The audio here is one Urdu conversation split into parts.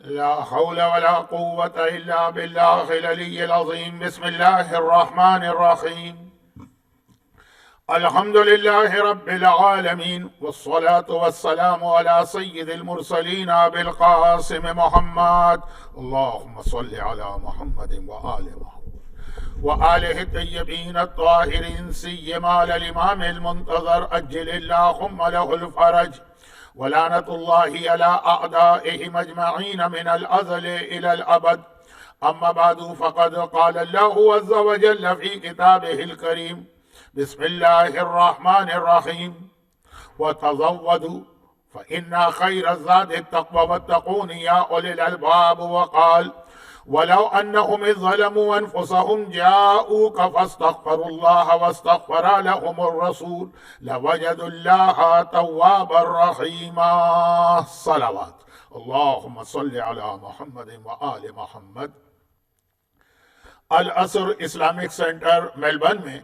لا حول ولا قوة إلا بالله العلي العظيم. بسم الله الرحمن الرحيم. الحمد لله رب العالمين، والصلاة والسلام على سيد المرسلين أبي القاسم محمد. اللهم صل على محمد وآل محمد وآله الطيبين الطاهرين، سيما على الإمام المنتظر أجل اللهم له الفرج. ولعنة الله على أعدائهم أجمعين من الأزل إلى الأبد. أما بعد، فقد قال الله عز وجل في كتابه الكريم: بسم الله الرحمن الرحيم. وتزودوا فإن خير الزاد التقوى واتقون يا أولي الألباب. وقال: ولو أنهم إذ ظلموا أنفسهم جاءوك فاستغفروا الله واستغفر لهم الرسول لوجدوا الله توابا رحيما. صلوات. اللهم صل على محمد وآل محمد. العصر اسلامک سینٹر میلبرن میں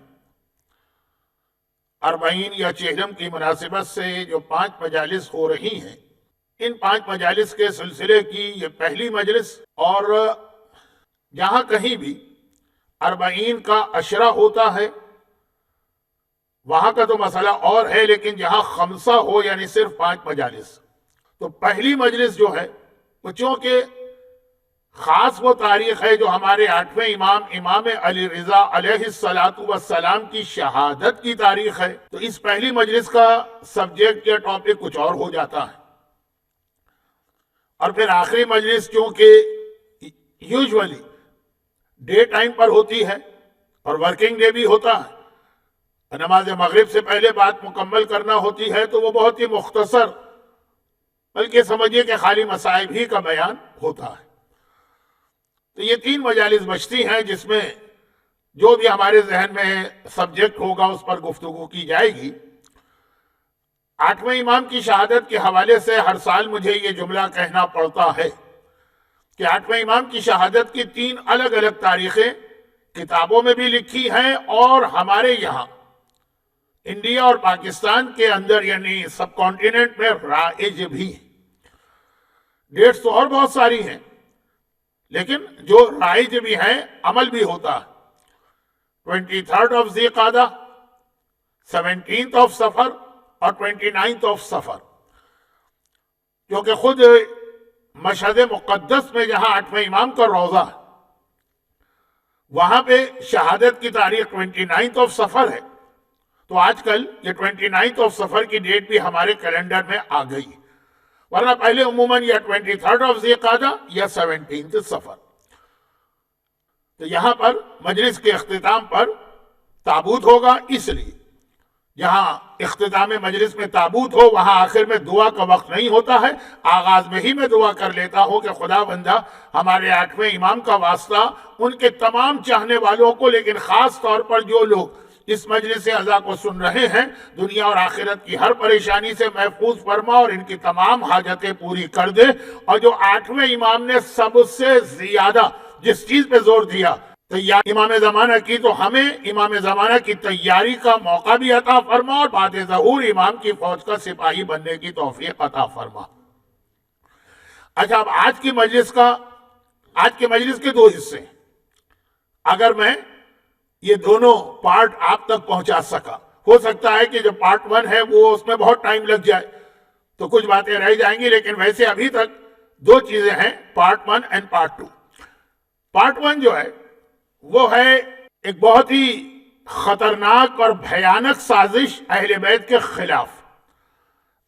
40 یا چہلم کی مناسبت سے جو 5 مجالس ہو رہی ہیں، ان 5 مجالس کے سلسلے کی یہ پہلی مجلس، اور جہاں کہیں بھی 40 کا عشرہ ہوتا ہے وہاں کا تو مسئلہ اور ہے، لیکن جہاں خمسہ ہو یعنی صرف 5 مجالس، تو پہلی مجلس جو ہے وہ چونکہ خاص وہ تاریخ ہے جو ہمارے 8ویں امام امام علی رضا علیہ السلام کی شہادت کی تاریخ ہے، تو اس پہلی مجلس کا سبجیکٹ یا ٹاپک کچھ اور ہو جاتا ہے۔ اور پھر آخری مجلس چونکہ یوزولی ڈے ٹائم پر ہوتی ہے اور ورکنگ ڈے بھی ہوتا ہے، نماز مغرب سے پہلے بات مکمل کرنا ہوتی ہے، تو وہ بہت ہی مختصر، بلکہ سمجھیے کہ خالی مصائب ہی کا بیان ہوتا ہے۔ تو یہ 3 مجالس بچتی ہیں جس میں جو بھی ہمارے ذہن میں سبجیکٹ ہوگا اس پر گفتگو کی جائے گی۔ 8ویں امام کی شہادت کے حوالے سے ہر سال مجھے یہ جملہ کہنا پڑتا ہے کہ 8ویں امام کی شہادت کی 3 الگ الگ تاریخیں کتابوں میں بھی لکھی ہیں، اور ہمارے یہاں انڈیا اور پاکستان کے اندر یعنی سب کانٹیننٹ میں رائج بھی ہیں۔ ڈیٹس تو اور بہت ساری ہیں، لیکن جو رائج بھی ہیں عمل بھی ہوتا ہے۔ 23rd آف ذی قعدہ، 17th آف سفر اور 29th آف سفر، کیونکہ خود مشہد مقدس میں جہاں 8ویں امام کا روضہ ہے وہاں پہ شہادت کی تاریخ 29th آف سفر ہے، تو آج کل یہ 29th آف سفر کی ڈیٹ بھی ہمارے کیلنڈر میں آ گئی، ورنہ پہلے عموماً یا 23rd آف ذی قعدہ یا 17th سفر۔ تو یہاں پر مجلس کے اختتام پر تابوت ہوگا، اس لیے جہاں اختتام مجلس میں تابوت ہو وہاں آخر میں دعا کا وقت نہیں ہوتا ہے۔ آغاز میں ہی میں دعا کر لیتا ہوں کہ خدا بندہ ہمارے 8ویں امام کا واسطہ ان کے تمام چاہنے والوں کو، لیکن خاص طور پر جو لوگ اس مجلس اعزا کو سن رہے ہیں، دنیا اور آخرت کی ہر پریشانی سے محفوظ فرما اور ان کی تمام حاجتیں پوری کر دے۔ اور جو 8ویں امام نے سب سے زیادہ جس چیز پہ زور دیا امام زمانہ کی، تو ہمیں امام زمانہ کی تیاری کا موقع بھی عطا فرما اور بعد ظہور امام کی فوج کا سپاہی بننے کی توفیق عطا فرما۔ اچھا، اب آج کی مجلس کے 2 حصے، اگر میں یہ دونوں پارٹ آپ تک پہنچا سکا، ہو سکتا ہے کہ جو پارٹ 1 ہے وہ اس میں بہت ٹائم لگ جائے تو کچھ باتیں رہ جائیں گی، لیکن ویسے ابھی تک 2 چیزیں ہیں، پارٹ 1 اینڈ پارٹ 2۔ پارٹ 1 جو ہے وہ ہے ایک بہت ہی خطرناک اور بھیانک سازش اہل بیت کے خلاف۔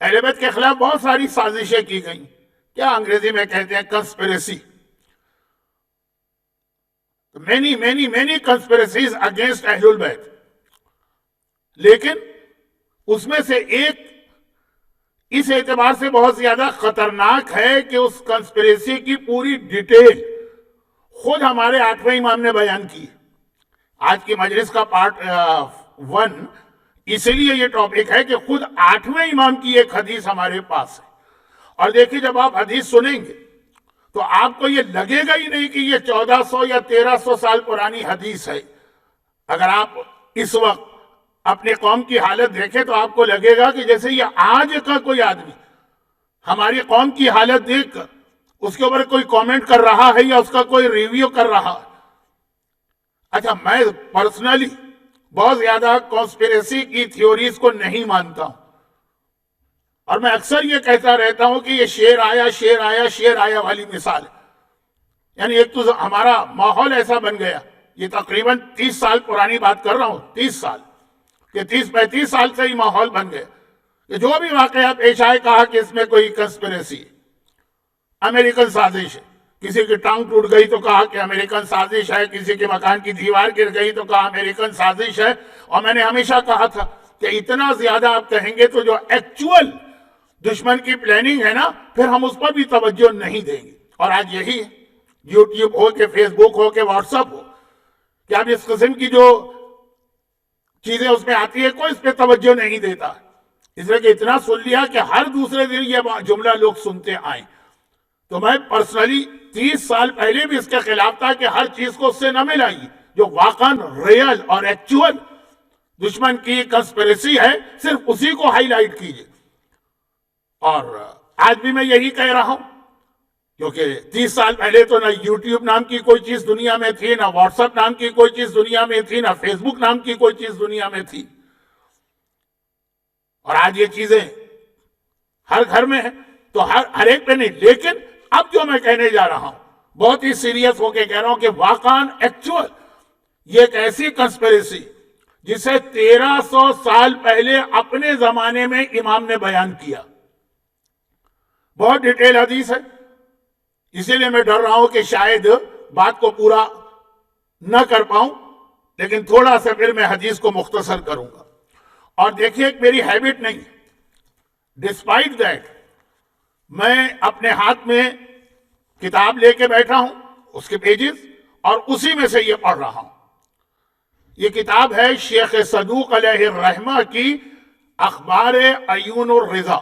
اہل بیت کے خلاف بہت ساری سازشیں کی گئیں، کیا انگریزی میں کہتے ہیں کنسپریسی، many conspiracies against اہل البیت، لیکن اس میں سے ایک اس اعتبار سے بہت زیادہ خطرناک ہے کہ اس کنسپریسی کی پوری ڈیٹیل خود ہمارے 8ویں امام نے بیان کی۔ آج کی مجلس کا پارٹ 1 اس لیے یہ ٹاپک ہے کہ خود 8ویں امام کی ایک حدیث ہمارے پاس ہے، اور دیکھیے جب آپ حدیث سنیں گے تو آپ کو یہ لگے گا ہی نہیں کہ یہ 1400 یا 1300 سال پرانی حدیث ہے۔ اگر آپ اس وقت اپنے قوم کی حالت دیکھیں تو آپ کو لگے گا کہ جیسے یہ آج کا کوئی آدمی ہماری قوم کی حالت دیکھ کر اس کے اوپر کوئی کامنٹ کر رہا ہے یا اس کا کوئی ریویو کر رہا ہے. اچھا، میں پرسنلی بہت زیادہ کانسپیریسی کی تھیوریز کو نہیں مانتا ہوں، اور میں اکثر یہ کہتا رہتا ہوں کہ یہ شیر آیا شیر آیا شیر آیا والی مثال ہے. یعنی ایک تو ہمارا ماحول ایسا بن گیا، یہ تقریباً 30 سال پرانی بات کر رہا ہوں، 30 سال کہ 30-35 سال سے ہی ماحول بن گیا کہ جو بھی واقعہ پیش آئے کہا کہ اس میں کوئی کنسپیریسی ہے، امریکن سازش ہے. کسی کی ٹانگ ٹوٹ گئی تو کہا کہ امریکن سازش ہے، کسی کے مکان کی دیوار گر گئی تو کہا امریکن سازش ہے. اور میں نے ہمیشہ کہا تھا کہ اتنا زیادہ آپ کہیں گے تو جو ایکچول دشمن کی پلاننگ ہے نا، پھر ہم اس پر بھی توجہ نہیں دیں گے. اور آج یہی ہے، یوٹیوب ہو کہ فیس بک ہو کہ واٹس ایپ ہو، کہ اب اس قسم کی جو چیزیں اس میں آتی ہے کوئی اس پہ توجہ نہیں دیتا. اس لیے کہ اتنا سن لیا کہ ہر دوسرے دن یہ جملہ لوگ سنتے آئیں. تو میں پرسنلی 30 سال پہلے بھی اس کے خلاف تھا کہ ہر چیز کو اس سے نہ ملائیے جو واقعاً ریئل اور ایکچول دشمن کی کنسپیریسی ہے، صرف اسی کو ہائی لائٹ کیجیے. اور آج بھی میں یہی کہہ رہا ہوں، کیونکہ 30 سال پہلے تو نہ یوٹیوب نام کی کوئی چیز دنیا میں تھی، نہ واٹس ایپ نام کی کوئی چیز دنیا میں تھی، نہ فیس بک نام کی کوئی چیز دنیا میں تھی. اور آج یہ چیزیں ہر گھر میں ہیں، تو ہر ایک پہ نہیں. لیکن اب جو میں کہنے جا رہا ہوں بہت ہی سیریس ہو کے کہہ رہا ہوں کہ واقعاً ایکچول یہ ایک ایسی کنسپیریسی جسے 1300 سال پہلے اپنے زمانے میں امام نے بیان کیا. بہت ڈیٹیل حدیث ہے، اسی لیے میں ڈر رہا ہوں کہ شاید بات کو پورا نہ کر پاؤں، لیکن تھوڑا سا پھر میں حدیث کو مختصر کروں گا. اور دیکھیے ایک میری ہیبٹ نہیں، ڈسپائٹ دیٹ میں اپنے ہاتھ میں کتاب لے کے بیٹھا ہوں، اس کے پیجز، اور اسی میں سے یہ پڑھ رہا ہوں. یہ کتاب ہے شیخ صدوق علیہ الرحمہ کی اخبار عیون الرضا،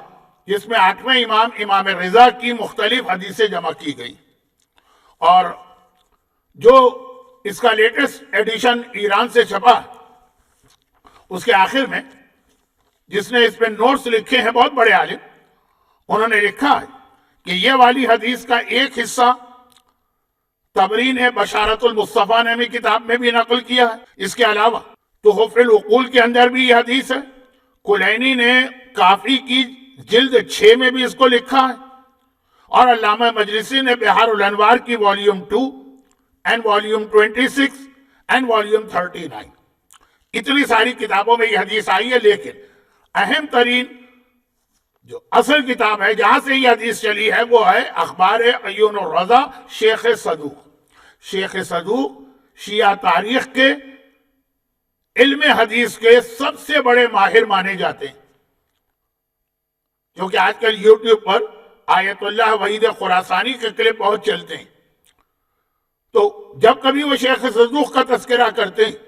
جس میں 8ویں امام رضا کی مختلف حدیثیں جمع کی گئی. اور جو اس کا لیٹسٹ ایڈیشن ایران سے چھپا، اس کے آخر میں جس نے اس پہ نوٹس لکھے ہیں، بہت بڑے عالم، انہوں نے لکھا ہے کہ یہ والی حدیث کا ایک حصہ طبری نے بشارت المصطفیٰ نامی کتاب میں بھی نقل کیا ہے. اس کے علاوہ تحف العقول کے اندر بھی یہ حدیث ہے. کلینی نے کافی کی جلد 6 میں بھی اس کو لکھا ہے، اور علامہ مجلسی نے بحار الانوار کی volume 2 and volume 26 and volume 39، اتنی ساری کتابوں میں یہ حدیث آئی ہے. لیکن اہم ترین جو اصل کتاب ہے جہاں سے یہ حدیث چلی ہے وہ ہے اخبار عیون الرضا شیخ صدوق. شیخ صدوق شیعہ تاریخ کے علم حدیث کے سب سے بڑے ماہر مانے جاتے ہیں، کیونکہ آج کل یوٹیوب پر آیت اللہ وحید خراسانی کے کلپ بہت چلتے ہیں. تو جب کبھی وہ شیخ صدوق کا تذکرہ کرتے ہیں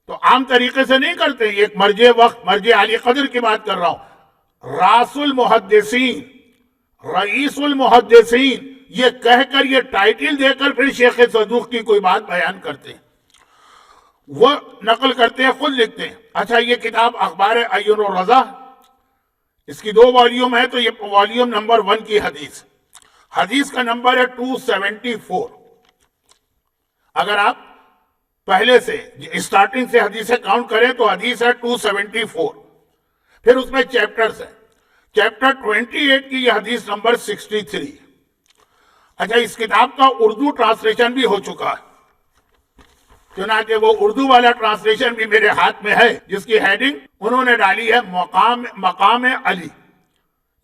تو عام طریقے سے نہیں کرتے. ایک مرجع وقت، مرجع علی قدر کی بات کر رہا ہوں، راس المحدثین، رئیس المحدثین، یہ کہہ کر، یہ ٹائٹل دے کر پھر شیخ صدوق کی کوئی بات بیان کرتے ہیں، وہ نقل کرتے ہیں، خود لکھتے ہیں. اچھا، یہ کتاب اخبار عیون الرضا، اس کی 2 والیوم ہے، تو یہ والیوم نمبر 1 کی حدیث کا نمبر ہے 274. اگر آپ پہلے سے اسٹارٹنگ سے حدیثیں کاؤنٹ کریں تو حدیث ہے 274. پھر اس میں چیپٹرز ہیں. چیپٹر 28 کی یہ حدیث نمبر 63. اچھا، اس کتاب کا اردو ٹرانسلیشن بھی ہو چکا ہے، چنانچہ وہ اردو والا ٹرانسلیشن بھی میرے ہاتھ میں ہے، جس کی ہیڈنگ انہوں نے ڈالی ہے مقام علی.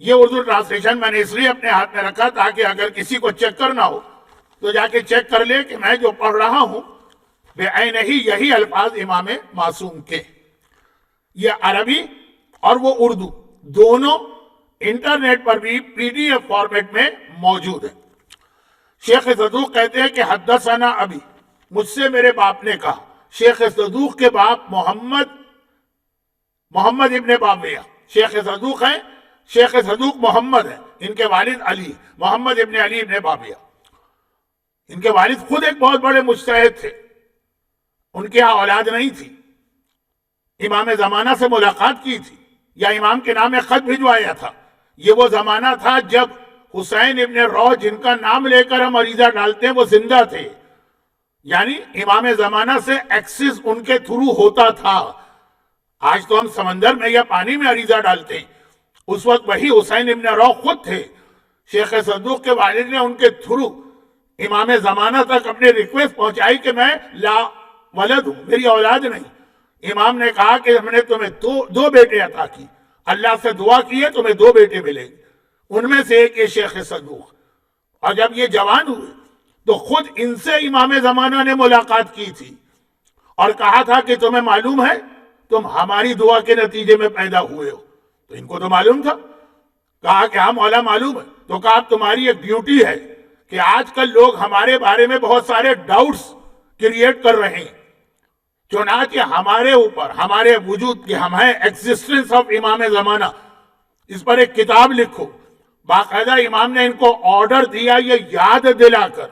یہ اردو ٹرانسلیشن میں نے اس لیے اپنے ہاتھ میں رکھا تاکہ اگر کسی کو چیک کرنا ہو تو جا کے چیک کر لے کہ میں جو پڑھ رہا ہوں بے عین ہی یہی الفاظ امام معصوم کے. یہ عربی اور وہ اردو دونوں انٹرنیٹ پر بھی PDF فارمیٹ میں موجود ہیں. شیخ صدوق کہتے ہیں کہ حدثنا ابی، مجھ سے میرے باپ نے کہا. شیخ صدوق کے باپ محمد ابن باویہ شیخ صدوق ہیں. شیخ صدوق محمد ہیں، ان کے والد علی، محمد ابن علی ابن باویہ. ان کے والد خود ایک بہت بڑے مجتہد تھے، ان کے ہاں اولاد نہیں تھی. امام زمانہ سے ملاقات کی تھی یا امام کے نام خط بھجوایا تھا. یہ وہ زمانہ تھا جب حسین ابن رو جن کا نام لے کر ہم عریضہ ڈالتے ہیں وہ زندہ تھے، یعنی امام زمانہ سے ایکسس ان کے تھرو ہوتا تھا۔ آج تو ہم سمندر میں یا پانی میں عریضہ ڈالتے ہیں، اس وقت وہی حسین ابن رو خود تھے۔ شیخ صدوق کے والد نے ان کے تھرو امام زمانہ تک اپنی ریکویسٹ پہنچائی کہ میں لا ولد ہوں، میری اولاد نہیں۔ امام نے کہا کہ ہم نے تمہیں دو بیٹے عطا کی، اللہ سے دعا کی ہے تمہیں 2 بیٹے ملیں گے، ان میں سے ایک یہ شیخ صدوق۔ اور جب یہ جوان ہوئے تو خود ان سے امام زمانہ نے ملاقات کی تھی اور کہا تھا کہ تمہیں معلوم ہے تم ہماری دعا کے نتیجے میں پیدا ہوئے ہو، تو ان کو تو معلوم تھا۔ کہا کہ ہاں مولا معلوم ہے، تو کہا تمہاری ایک ڈیوٹی ہے کہ آج کل لوگ ہمارے بارے میں بہت سارے ڈاؤٹس کریٹ کر رہے ہیں، چنانچہ ہمارے اوپر ہمارے وجود کی ہم ہیں ایگزسٹنس آف امام زمانہ، اس پر ایک کتاب لکھو۔ باقاعدہ امام نے ان کو آرڈر دیا یہ یاد دلا کر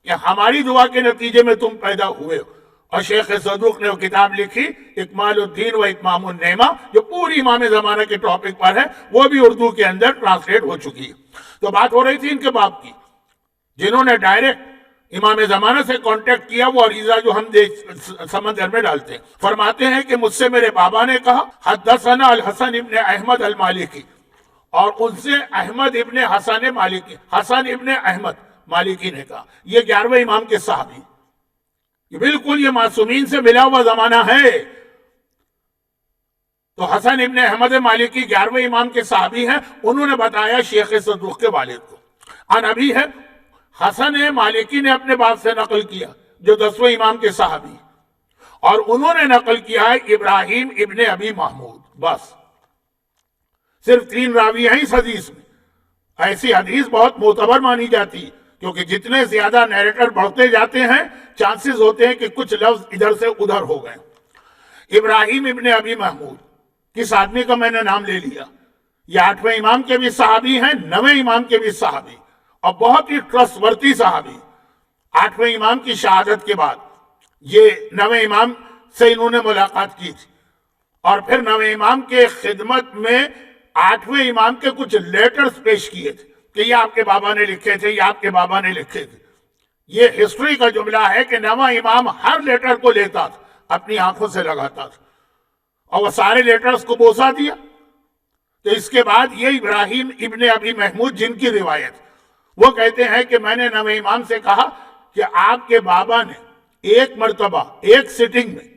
کہ ہماری دعا کے نتیجے میں تم پیدا ہوئے ہو۔ اور شیخ صدوق نے وہ کتاب لکھی اکمال الدین و اتمام النعمہ، جو پوری امام زمانہ کے ٹاپک پر ہے، وہ بھی اردو کے اندر ٹرانسلیٹ ہو چکی ہے۔ تو بات ہو رہی تھی ان کے باپ کی، جنہوں نے ڈائریکٹ امام زمانہ سے کانٹیکٹ کیا، وہ عریضہ جو ہم سمندر میں ڈالتے ہیں۔ فرماتے ہیں کہ مجھ سے میرے بابا نے کہا حدثنا الحسن ابن احمد المالکی، اور ان سے احمد ابن حسن مالکی، حسن ابن احمد مالکی نے کہا، یہ 11ویں امام کے صحابی، یہ بالکل یہ معصومین سے ملا ہوا زمانہ ہے۔ تو حسن ابن احمد مالکی 11ویں امام کے صحابی ہیں، انہوں نے بتایا شیخ صدوق کے والد کو۔ عن ابی ہے، حسن مالکی نے اپنے باپ سے نقل کیا جو 10ویں امام کے صحابی، اور انہوں نے نقل کیا ہے ابراہیم ابن ابی محمود۔ بس صرف 3 راوی ہیں اس حدیث میں۔ ایسی حدیث بہت معتبر مانی جاتی ہے، کیونکہ جتنے زیادہ نیریٹر بڑھتے جاتے ہیں چانسز ہوتے ہیں کہ کچھ لفظ ادھر سے ادھر ہو گئے۔ ابراہیم ابن ابی محمود، کس آدمی کا میں نے نام لے لیا، یہ 8ویں امام کے بھی صحابی ہیں، 9ویں امام کے بھی صحابی، اور بہت ہی ٹرسٹ ورتی صحابی۔ 8ویں امام کی شہادت کے بعد یہ 9ویں امام سے انہوں نے ملاقات کی تھی، اور پھر 9ویں امام کے خدمت میں 8ویں امام کے کچھ لیٹرز پیش کیے تھے کہ یہ آپ کے بابا نے لکھے تھے، یہ آپ کے بابا نے لکھے تھے۔ یہ ہسٹری کا جملہ ہے کہ 9واں امام ہر لیٹر کو لیتا تھا، اپنی آنکھوں سے لگاتا تھا، اور وہ سارے لیٹرز کو بوسا دیا۔ تو اس کے بعد یہ ابراہیم ابن ابی محمود جن کی روایت، وہ کہتے ہیں کہ میں نے 9ویں امام سے کہا کہ آپ کے بابا نے ایک مرتبہ ایک سٹنگ میں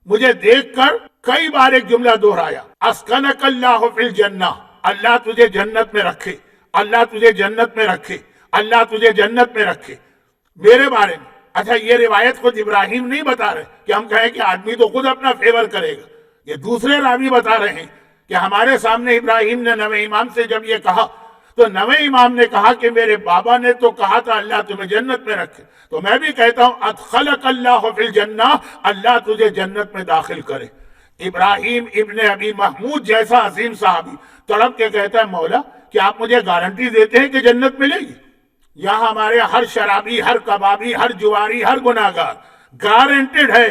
مجھے دیکھ کر کئی بار ایک جملہ دہرایا، اسکنک اللہ فی الجنہ، اللہ تجھے جنت میں رکھے، اللہ تجھے جنت میں رکھے، اللہ تجھے جنت میں رکھے، میرے بارے میں۔ اچھا یہ روایت خود ابراہیم نہیں بتا رہے کہ ہم کہیں کہ آدمی تو خود اپنا فیور کرے گا، یہ دوسرے راوی بتا رہے ہیں کہ ہمارے سامنے ابراہیم نے 9ویں امام سے جب یہ کہا تو 9ویں امام نے کہا کہ میرے بابا نے تو کہا تھا اللہ تمہیں جنت میں رکھے، تو میں بھی کہتا ہوں ادخلک اللہ فی الجنہ، اللہ تجھے جنت میں داخل کرے۔ ابراہیم ابن ابی محمود جیسا عظیم صحابی تڑپ کے کہتا ہے مولا کہ آپ مجھے گارنٹی دیتے ہیں کہ جنت ملے گی؟ یہاں ہمارے ہر شرابی، ہر کبابی، ہر جواری، ہر گناہگار گارنٹیڈ ہے،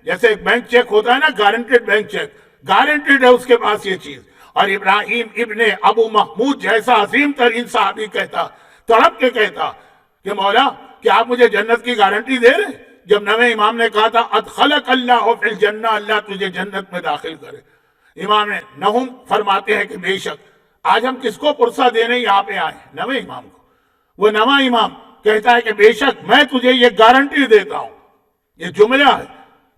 جیسے ایک بینک چیک ہوتا ہے نا، گارنٹیڈ بینک چیک، گارنٹیڈ ہے اس کے پاس یہ چیز۔ اور ابراہیم ابن ابو محمود جیسا عظیم ترین صحابی کہتا، تڑپ کے کہتا کہ مولا کیا آپ مجھے جنت کی گارنٹی دے رہے ہیں؟ جب 9ویں امام نے کہا تھا ادخلک اللہ فی الجنہ، اللہ تجھے جنت میں داخل کرے۔ امام نہم فرماتے ہیں کہ بے شک آج ہم کس کو پرسہ دینے یہاں پہ آئے ہیں؟ 9ویں امام کو۔ وہ 9واں امام کہتا ہے کہ بے شک میں تجھے یہ گارنٹی دیتا ہوں، یہ جملہ ہے،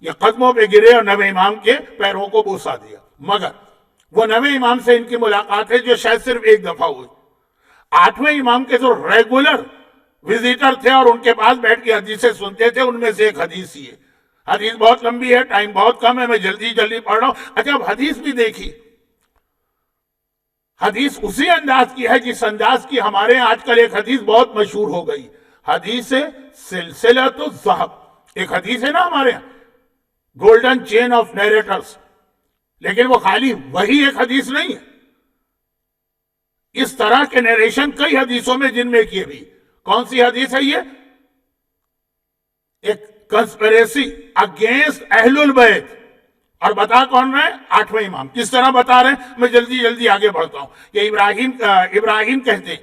یہ قدموں پہ گرے اور 9ویں امام کے پیروں کو بوسا دیا۔ مگر وہ 9ویں امام سے ان کی ملاقات ہے جو شاید صرف ایک دفعہ ہوئی۔ 8ویں امام کے جو ریگولر وزیٹر تھے اور ان کے پاس بیٹھ کے حدیثیں سنتے تھے، ان میں سے ایک حدیث ہی ہے۔ حدیث بہت لمبی ہے، ٹائم بہت کم ہے، میں جلدی جلدی پڑھ رہا ہوں۔ اچھا اب حدیث بھی دیکھی، حدیث اسی انداز کی ہے جس انداز کی ہمارے یہاں آج کل ایک حدیث بہت مشہور ہو گئی، حدیث سلسلۃ الذہب۔ ایک حدیث ہے نا ہمارے یہاں، گولڈن چین آف نیریٹرز، لیکن وہ خالی وہی ایک حدیث نہیں ہے، اس طرح کے نیریشن کئی حدیثوں میں جن میں کیے بھی۔ کون سی حدیث ہے یہ؟ ایک کنسپریسی اگینسٹ اہل البیت، اور بتا کون رہے ہیں؟ 8ویں امام۔ کس طرح بتا رہے ہیں؟ میں جلدی جلدی آگے بڑھتا ہوں کہ ابراہیم کہتے ہیں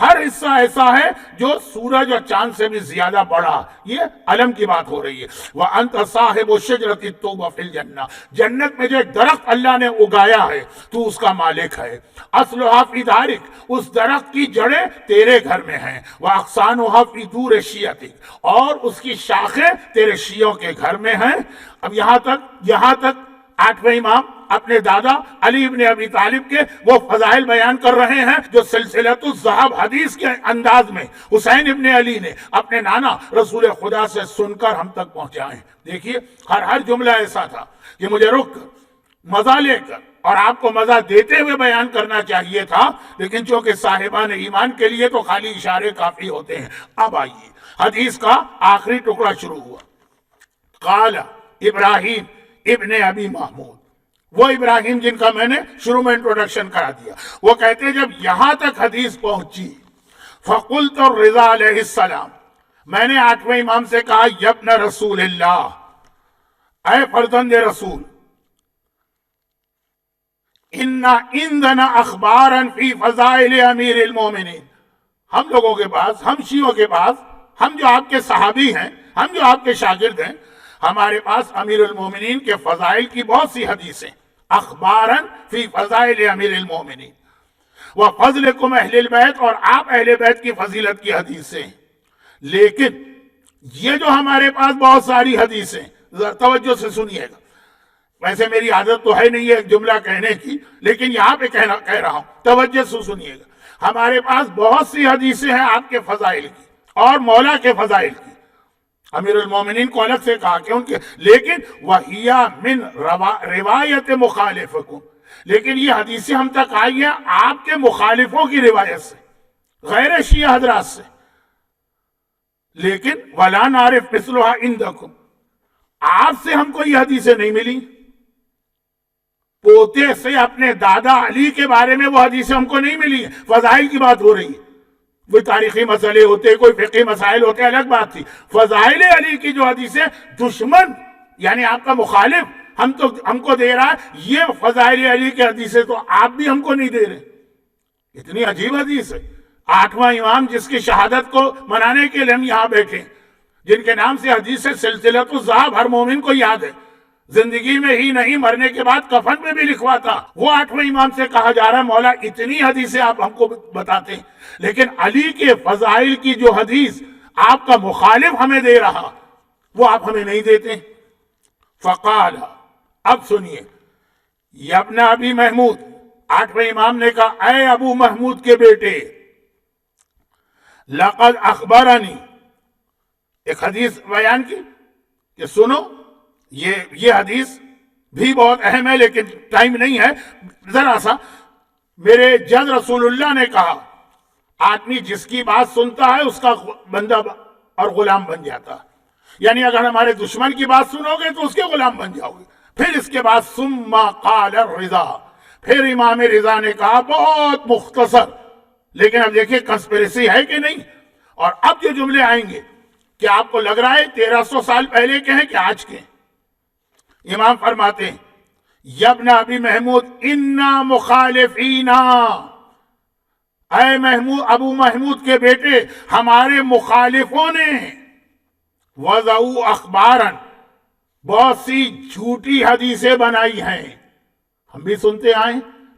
ہر حصہ ایسا ہے جو سورج اور چاند سے بھی زیادہ بڑا. یہ علم کی بات ہو رہی ہے. وَأَنْتَ صَاحِبُ الشَّجْرَةِ الطُّوبَى فِي الْجَنَّةِ, جنت میں جو ایک درخت اللہ نے اگایا ہے تو اس کا مالک ہے. أَصْلُهَا فِي دَارِكَ, اس درخت کی جڑیں تیرے گھر میں ہیں. وَأَغْصَانُهَا فِي دُورِ شِيَعَتِكَ, اور اس کی شاخیں تیرے شیعوں کے گھر میں ہیں. اب یہاں تک آٹھویں امام اپنے دادا علی ابن ابی طالب کے وہ فضائل بیان کر رہے ہیں جو سلسلۃ الذہب حدیث کے انداز میں حسین ابن علی نے اپنے نانا رسول خدا سے سن کر ہم تک پہنچائے. دیکھیے ہر جملہ ایسا تھا کہ مجھے رک کر مزہ لے کر اور آپ کو مزہ دیتے ہوئے بیان کرنا چاہیے تھا, لیکن چونکہ صاحبان ایمان کے لیے تو خالی اشارے کافی ہوتے ہیں. اب آئیے حدیث کا آخری ٹکڑا شروع ہوا. قال ابراہیم ابن ابی محمود, وہ ابراہیم جن کا میں نے شروع میں انٹروڈکشن کرا دیا, وہ کہتے ہیں جب یہاں تک حدیث پہنچی فقلت الرضا علیہ السلام, میں نے آٹھویں امام سے کہا یبن رسول اللہ, اے فرزند رسول, ان عندنا اخبارا فی فضائل امیر المومنین, ہم لوگوں کے پاس, ہم شیعوں کے پاس, ہم جو آپ کے صحابی ہیں, ہم جو آپ کے شاگرد ہیں, ہمارے پاس امیر المومنین کے فضائل کی بہت سی حدیثیں, اخباراً فی فضائل امیر المومنین وفضلکم اہل البیت, اور آپ اہل بیت کی فضیلت کی حدیثیں. لیکن یہ جو ہمارے پاس بہت ساری حدیثیں, توجہ سے سنیے گا, ویسے میری عادت تو ہے نہیں ہے ایک جملہ کہنے کی, لیکن یہاں پہ کہہ رہا ہوں, توجہ سے سنیے گا. ہمارے پاس بہت سی حدیثیں ہیں آپ کے فضائل کی اور مولا کے فضائل کی. امیر المومنین کو الگ سے کہا کہ ان کے, لیکن وَهِيَ مِن روایت مخالفکم, لیکن یہ حدیثیں ہم تک آئی ہیں آپ کے مخالفوں کی روایت سے, غیر شیعہ حضرات سے. لیکن وَلَا نَعْرِفْ مِثْلُهَا عِنْدَكُمْ, آپ سے ہم کو یہ حدیثیں نہیں ملی. پوتے سے اپنے دادا علی کے بارے میں وہ حدیثیں ہم کو نہیں ملی. فضائل کی بات ہو رہی ہے, کوئی تاریخی مسئلے ہوتے, کوئی فقہی مسائل ہوتے, الگ بات تھی. فضائل علی کی جو حدیثیں دشمن یعنی آپ کا مخالف ہم کو دے رہا ہے, یہ فضائل علی کی حدیثیں تو آپ بھی ہم کو نہیں دے رہے. اتنی عجیب حدیث ہے. آٹھواں امام جس کی شہادت کو منانے کے لیے ہم یہاں بیٹھے, جن کے نام سے حدیث سلسلۃ الذہب ہر مومن کو یاد ہے, زندگی میں ہی نہیں مرنے کے بعد کفن میں بھی لکھواتا, وہ آٹھویں امام سے کہا جا رہا ہے مولا اتنی حدیثیں آپ ہم کو بتاتے ہیں, لیکن علی کے فضائل کی جو حدیث آپ کا مخالف ہمیں دے رہا وہ آپ ہمیں نہیں دیتے. فقال, اب سنیے, یبن ابی محمود, آٹھویں امام نے کہا اے ابو محمود کے بیٹے, لقد اخبرنی, ایک حدیث بیان کی کہ سنو, یہ حدیث بھی بہت اہم ہے لیکن ٹائم نہیں ہے, ذرا سا. میرے جد رسول اللہ نے کہا آدمی جس کی بات سنتا ہے اس کا بندہ اور غلام بن جاتا, یعنی اگر ہمارے دشمن کی بات سنو گے تو اس کے غلام بن جاؤ گے. پھر اس کے بعد ثم قال الرضا, پھر امام رضا نے کہا بہت مختصر, لیکن اب دیکھیں کنسپریسی ہے کہ نہیں. اور اب جو جملے آئیں گے کہ آپ کو لگ رہا ہے 1300 سال پہلے کے ہیں کہ آج کے. امام فرماتے ہیں یبن ابی محمود انا مخالفینا, اے ابو محمود کے بیٹے, ہمارے مخالفوں نے وضعوا اخبارا, بہت سی جھوٹی حدیثیں بنائی ہیں. ہم بھی سنتے آئے,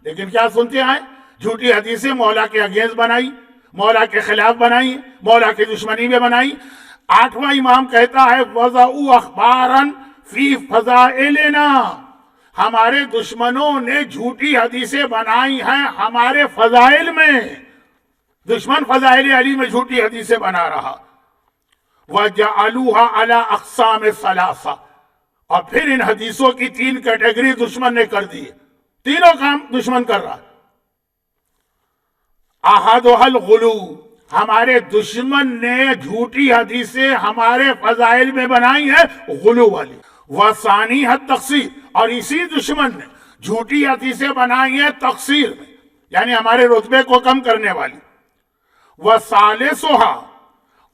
لیکن کیا سنتے آئے؟ جھوٹی حدیثیں مولا کے اگینسٹ بنائی, مولا کے خلاف بنائی, مولا کی دشمنی میں بنائی. آٹھواں امام کہتا ہے وضعوا اخبارا فی فضائلنا, ہمارے دشمنوں نے جھوٹی حدیثیں بنائی ہیں ہمارے فضائل میں. دشمن فضائل علی میں جھوٹی حدیثیں بنا رہا. وَجَعَلُوهَا عَلَىٰ أَقْسَامِ ثَلَاثَةٍ, اور پھر ان حدیثوں کی 3 کیٹیگری دشمن نے کر دی. تینوں کام دشمن کر رہا. أَحَدُهَا الْغُلُو, ہمارے دشمن نے جھوٹی حدیثیں ہمارے فضائل میں بنائی ہیں غلو والی. وَثَانِيهَا التَّقْصِيرُ, اور اسی دشمن نے جھوٹی حدیثیں بنائی ہیں تقصیر میں, یعنی ہمارے رتبے کو کم کرنے والی. وَثَالِثُهَا,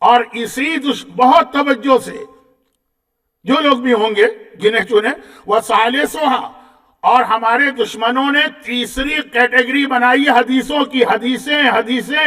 اور اسی بہت توجہ سے جو لوگ بھی ہوں گے جنہیں چنے, وَثَالِثُهَا, اور ہمارے دشمنوں نے تیسری کیٹیگری بنائی حدیثوں کی. حدیثیں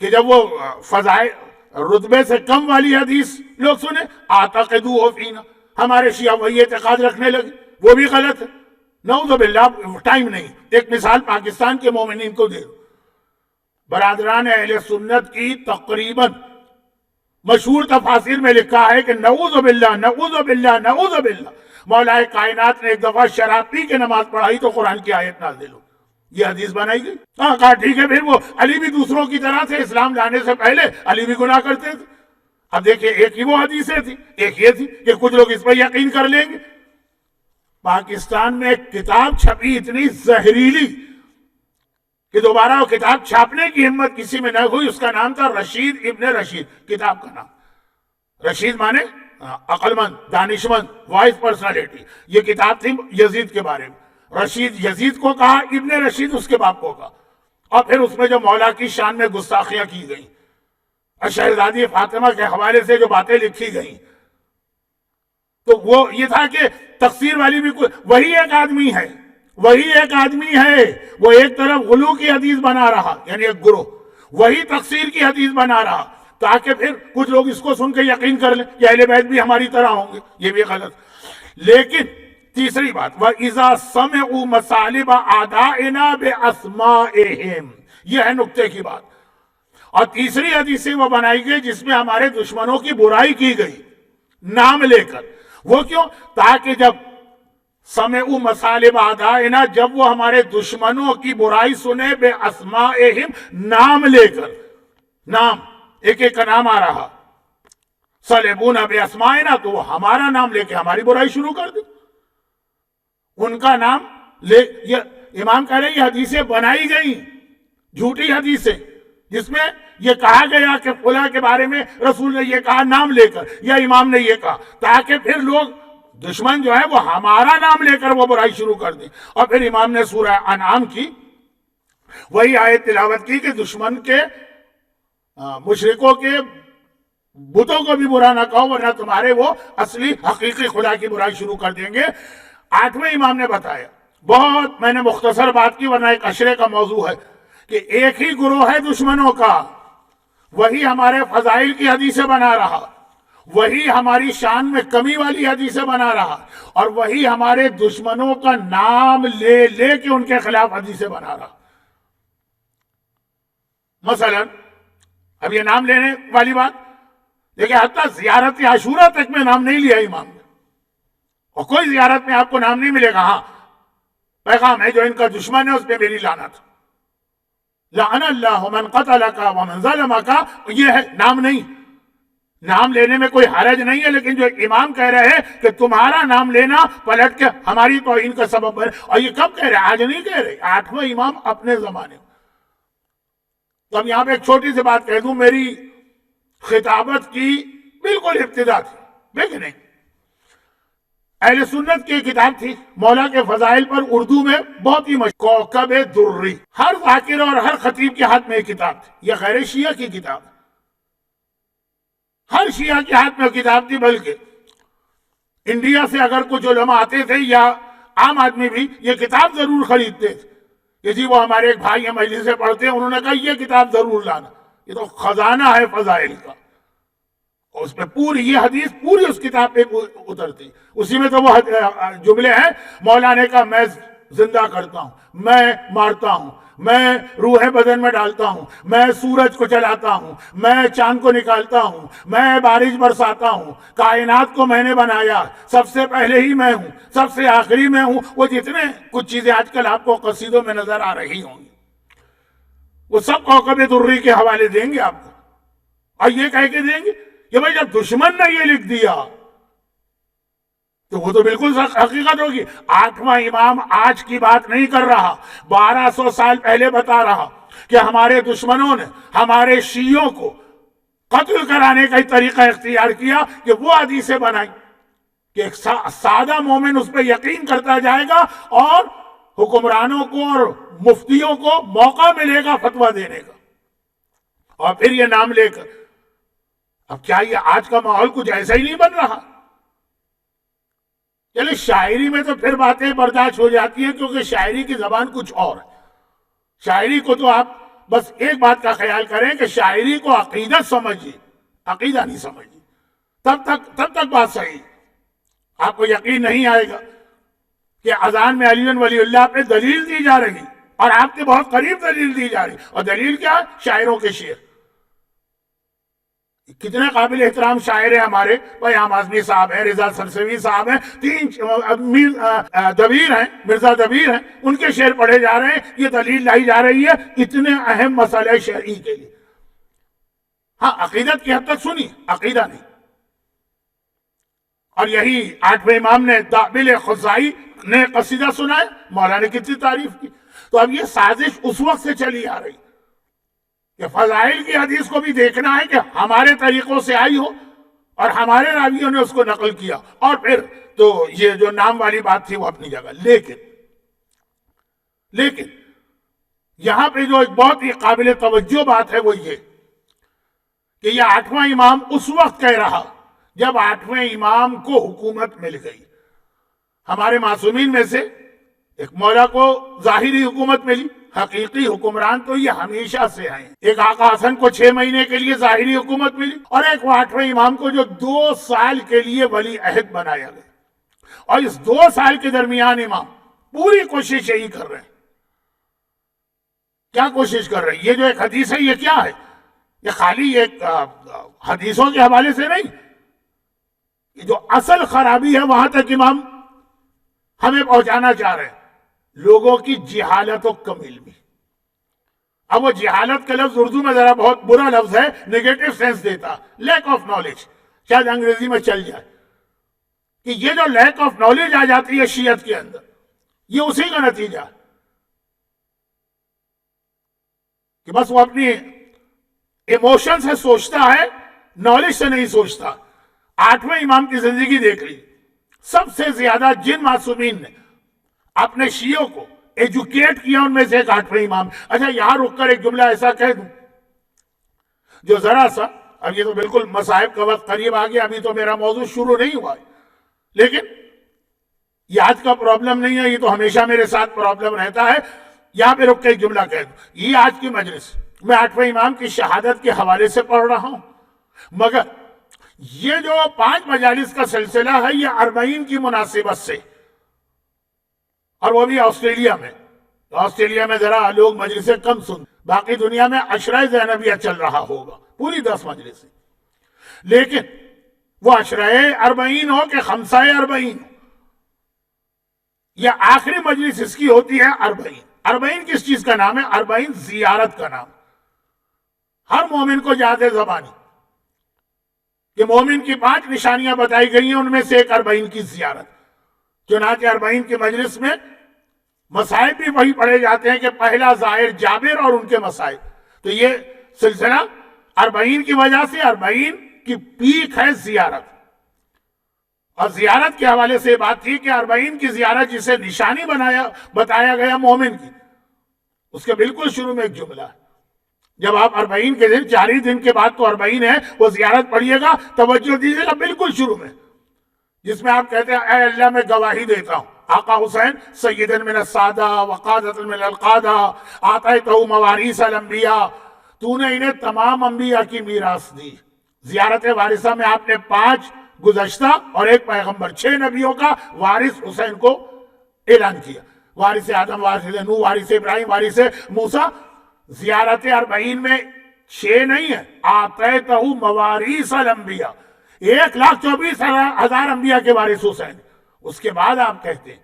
کہ جب وہ فضائل رتبے سے کم والی حدیث لوگ سنے اعتقدوا فینا، ہمارے شیعہ وہی اعتقاد رکھنے لگے، وہ بھی غلط ہے، نعوذ باللہ۔ ٹائم نہیں، ایک مثال پاکستان کے مومنین کو دے دو۔ برادران اہل سنت کی تقریباً مشہور تفاسیر میں لکھا ہے کہ نعوذ باللہ نعوذ باللہ نعوذ باللہ، مولا کائنات نے ایک دفعہ شراب پی کے نماز پڑھائی تو قرآن کی آیت نازل ہو، یہ حدیث بنائی گئی۔ ہاں کہا ٹھیک ہے، پھر وہ علی بھی دوسروں کی طرح تھے، اسلام لانے سے پہلے علی بھی گناہ کرتے تھے۔ اب دیکھیں ایک ہی وہ حدیثیں تھی، ایک یہ تھی کہ کچھ لوگ اس پر یقین کر لیں گے۔ پاکستان میں ایک کتاب چھپی اتنی زہریلی کہ دوبارہ وہ کتاب چھاپنے کی ہمت کسی میں نہ ہوئی، اس کا نام تھا رشید ابن رشید، کتاب کا نام رشید مانے عقل مند، دانشمند، وائس پرسنالٹی۔ یہ کتاب تھی یزید کے بارے میں، رشید یزید کو کہا، ابن رشید اس کے باپ کو کہا، اور پھر اس میں جو مولا کی شان میں گستاخیاں کی گئیں اور شہزادی فاطمہ کے حوالے سے جو باتیں لکھی گئیں، تو وہ یہ تھا کہ تقصیر والی بھی وہی ایک آدمی ہے، وہی ایک آدمی ہے، وہ ایک طرف غلو کی حدیث بنا رہا، یعنی ایک گروہ وہی تقصیر کی حدیث بنا رہا، تاکہ پھر کچھ لوگ اس کو سن کے یقین کر لیں کہ اہل بیت بھی ہماری طرح ہوں گے، یہ بھی غلط۔ لیکن تیسری بات، وَإِذَا سَمِعُوا مَصَالِبَ أَعْدَائِنَا بِأَسْمَائِهِمْ، یہ ہے نکتے کی بات۔ اور تیسری حدیثیں وہ بنائی گئی جس میں ہمارے دشمنوں کی برائی کی گئی نام لے کر۔ وہ کیوں؟ تاکہ جب سمعوا مصالب اعدائنا، جب وہ ہمارے دشمنوں کی برائی سنے بے اسمائہم، نام لے کر، نام ایک ایک کا نام آ رہا، صلیبونا بے اسمائنا، تو وہ ہمارا نام لے کے ہماری برائی شروع کر دی، ان کا نام لے۔ یہ امام کہہ رہے ہیں یہ حدیثیں بنائی گئی، جھوٹی حدیثیں، جس میں یہ کہا گیا کہ فلاں کے بارے میں رسول نے یہ کہا نام لے کر، یا امام نے یہ کہا، تاکہ پھر لوگ دشمن جو ہے وہ ہمارا نام لے کر وہ برائی شروع کر دیں۔ اور پھر امام نے سورہ انعام کی وہی آیت تلاوت کی کہ دشمن کے مشرکوں کے بتوں کو بھی برا نہ کہو ورنہ تمہارے وہ اصلی حقیقی خدا کی برائی شروع کر دیں گے۔ آٹھویں امام نے بتایا، بہت میں نے مختصر بات کی ورنہ ایک عشرے کا موضوع ہے، کہ ایک ہی گروہ ہے دشمنوں کا، وہی ہمارے فضائل کی حدیثیں بنا رہا، وہی ہماری شان میں کمی والی حدیثیں بنا رہا، اور وہی ہمارے دشمنوں کا نام لے لے کے ان کے خلاف حدیثیں بنا رہا۔ مثلا اب یہ نام لینے والی بات دیکھیں، حتیٰ زیارت عاشورہ تک میں نام نہیں لیا امام نے، اور کوئی زیارت میں آپ کو نام نہیں ملے گا۔ ہاں پیغام ہے جو ان کا دشمن ہے اس پہ میری لعنت، لعن اللہ من قتلک ومن ظلمک، یہ ہے نام نہیں، نام لینے میں کوئی حرج نہیں ہے، لیکن جو امام کہہ رہے ہیں کہ تمہارا نام لینا پلٹ کے ہماری توہین کا سبب ہے، اور یہ کب کہہ رہے ہیں؟ آج نہیں کہہ رہے، آٹھواں امام اپنے زمانے میں۔ تو اب یہاں پہ ایک چھوٹی سی بات کہہ دوں، میری خطابت کی بالکل ابتدا تھی، لیکن نہیں، اہل سنت کی کتاب تھی مولا کے فضائل پر، اردو میں بہت ہی مشہور، کوکب دری، ہر ذاکر اور ہر خطیب کے ہاتھ میں ایک کتاب تھی، یہ غیر شیعہ کی کتاب، ہر شیعہ کے ہاتھ میں کتاب تھی، بلکہ انڈیا سے اگر کچھ علماء آتے تھے یا عام آدمی بھی یہ کتاب ضرور خریدتے تھے کہ جی وہ ہمارے ایک بھائی ہیں مجلس سے پڑھتے ہیں، انہوں نے کہا یہ کتاب ضرور لانا، یہ تو خزانہ ہے فضائل کا، اس میں پوری یہ حدیث پوری اس کتاب پہ اترتی، اسی میں تو وہ جملے ہیں، مولا نے کہا میں زندہ کرتا ہوں، میں مارتا ہوں، میں روح بدن میں ڈالتا ہوں، میں سورج کو چلاتا ہوں، میں چاند کو نکالتا ہوں، میں بارش برساتا ہوں، کائنات کو میں نے بنایا، سب سے پہلے ہی میں ہوں، سب سے آخری میں ہوں، وہ جتنے کچھ چیزیں آج کل آپ کو قصیدوں میں نظر آ رہی ہوں گی وہ سب کوکب دری کے حوالے دیں گے آپ کو، اور یہ کہہ کے دیں گے کہ بھائی جب دشمن نے یہ لکھ دیا تو وہ تو بالکل حقیقت ہوگی۔ آٹھواں امام آج کی بات نہیں کر رہا، 1200 سال پہلے بتا رہا کہ ہمارے دشمنوں نے ہمارے شیعوں کو قتل کرانے کا طریقہ اختیار کیا کہ وہ حدیثیں بنائی کہ ایک سادہ مومن اس پہ یقین کرتا جائے گا اور حکمرانوں کو اور مفتیوں کو موقع ملے گا فتویٰ دینے کا، اور پھر یہ نام لے کر۔ اب کیا یہ آج کا ماحول کچھ ایسا ہی نہیں بن رہا؟ چلے شاعری میں تو پھر باتیں برداشت ہو جاتی ہیں کیونکہ شاعری کی زبان کچھ اور ہے، شاعری کو تو آپ بس ایک بات کا خیال کریں کہ شاعری کو عقیدت سمجھیے، عقیدہ نہیں سمجھیے، تب تک بات صحیح۔ آپ کو یقین نہیں آئے گا کہ اذان میں علی ولی اللہ پہ دلیل دی جا رہی اور آپ کے بہت قریب دلیل دی جا رہی، اور دلیل کیا؟ شاعروں کے شعر۔ کتنے قابل احترام شاعر ہیں ہمارے، پیام اعظمی صاحب ہیں، رضا سرسوی صاحب ہیں، دبیر ہیں، مرزا دبیر ہیں، ان کے شعر پڑھے جا رہے ہیں، یہ دلیل لائی جا رہی ہے اتنے اہم مسئلے شرعی کے لیے۔ ہاں عقیدت کی حد تک سنی، عقیدہ نہیں۔ اور یہی 8ویں امام نے دابل خزائی نے قصیدہ سنایا، مولا نے کتنی تعریف کی۔ تو اب یہ سازش اس وقت سے چلی آ رہی کہ فضائل کی حدیث کو بھی دیکھنا ہے کہ ہمارے طریقوں سے آئی ہو اور ہمارے راویوں نے اس کو نقل کیا، اور پھر تو یہ جو نام والی بات تھی وہ اپنی جگہ۔ لیکن یہاں پہ جو ایک بہت ہی قابل توجہ بات ہے وہ یہ کہ یہ 8واں امام اس وقت کہہ رہا جب 8ویں امام کو حکومت مل گئی۔ ہمارے معصومین میں سے ایک مولا کو ظاہری حکومت ملی، حقیقی حکمران تو یہ ہمیشہ سے ہیں۔ ایک آقا حسن کو 6 مہینے کے لیے ظاہری حکومت ملی، اور ایک وہ 8ویں امام کو جو 2 سال کے لیے ولی عہد بنایا گیا، اور اس 2 سال کے درمیان امام پوری کوشش یہی کر رہے ہیں۔ کیا کوشش کر رہے ہیں؟ یہ جو ایک حدیث ہے یہ کیا ہے؟ یہ خالی ایک حدیثوں کے حوالے سے نہیں، جو اصل خرابی ہے وہاں تک امام ہمیں پہنچانا چاہ رہے ہیں، لوگوں کی جہالت و کم علمی۔ اب وہ جہالت کا لفظ اردو میں ذرا بہت برا لفظ ہے، نیگیٹو سینس دیتا، لیک آف نالج، شاید انگریزی میں چل جائے کہ یہ جو لیک آف نالج آ جاتی ہے شیعت کے اندر، یہ اسی کا نتیجہ ہے کہ بس وہ اپنی ایموشن سے سوچتا ہے، نالج سے نہیں سوچتا۔ 8ویں امام کی زندگی دیکھ لی، سب سے زیادہ جن معصومین نے اپنے شیعوں کو ایجوکیٹ کیا ان میں سے ایک 8ویں امام۔ اچھا یہاں رک کر ایک جملہ ایسا کہہ دوں جو ذرا سا، اب یہ تو بالکل مصائب کا وقت قریب آ گیا، ابھی تو میرا موضوع شروع نہیں ہوا ہے، لیکن یہ آج کا پرابلم نہیں ہے، یہ تو ہمیشہ میرے ساتھ پرابلم رہتا ہے۔ یہاں پہ رک کے ایک جملہ کہہ دوں، یہ آج کی مجلس میں 8ویں امام کی شہادت کے حوالے سے پڑھ رہا ہوں، مگر یہ جو 5 مجالس کا سلسلہ ہے یہ 40 کی مناسبت سے، اور وہ بھی آسٹریلیا میں۔ آسٹریلیا میں ذرا لوگ مجلسیں کم سن، باقی دنیا میں عشرہ زینبیہ چل رہا ہوگا، پوری 10 مجلسیں، لیکن وہ عشرہ 40 ہو کہ خمسہ 40 ہو، یہ آخری مجلس اس کی ہوتی ہے 40۔ 40 کس چیز کا نام ہے؟ 40 زیارت کا نام۔ ہر مومن کو یاد ہے زبانی کہ مومن کی 5 نشانیاں بتائی گئی ہیں، ان میں سے ایک 40 کی زیارت۔ چنانچہ 40 کی مجلس میں مسائل بھی وہی پڑھے جاتے ہیں کہ پہلا زائر جابر اور ان کے مسائل۔ تو یہ سلسلہ 40 کی وجہ سے 40 کی پیک ہے زیارت، اور زیارت کے حوالے سے بات تھی کہ 40 کی زیارت جسے نشانی بتایا گیا مومن کی، اس کے بالکل شروع میں ایک جملہ ہے۔ جب آپ 40 کے دن، 4 دن کے بعد تو 40 ہے، وہ زیارت پڑھیے گا، توجہ دیجیے گا بالکل شروع میں، جس میں آپ کہتے ہیں اے اللہ میں گواہی دیتا ہوں آقا حسین سیدن من السادہ وقادۃ من القادہ آتیتہ مواریث الانبیاء، تو نے انہیں تمام انبیاء کی میراث دی۔ زیارت وارثہ میں آپ نے 5 گزشتہ اور ایک پیغمبر، 6 نبیوں کا وارث حسین کو اعلان کیا، وارث آدم، وارث نوح، وارث ابراہیم، وارث موسیٰ۔ زیارت 40 میں 6 نہیں ہے، آتیتہ مواریث الانبیاء، 1,24,000 انبیاء کے وارث حسین۔ اس کے بعد آپ کہتے ہیں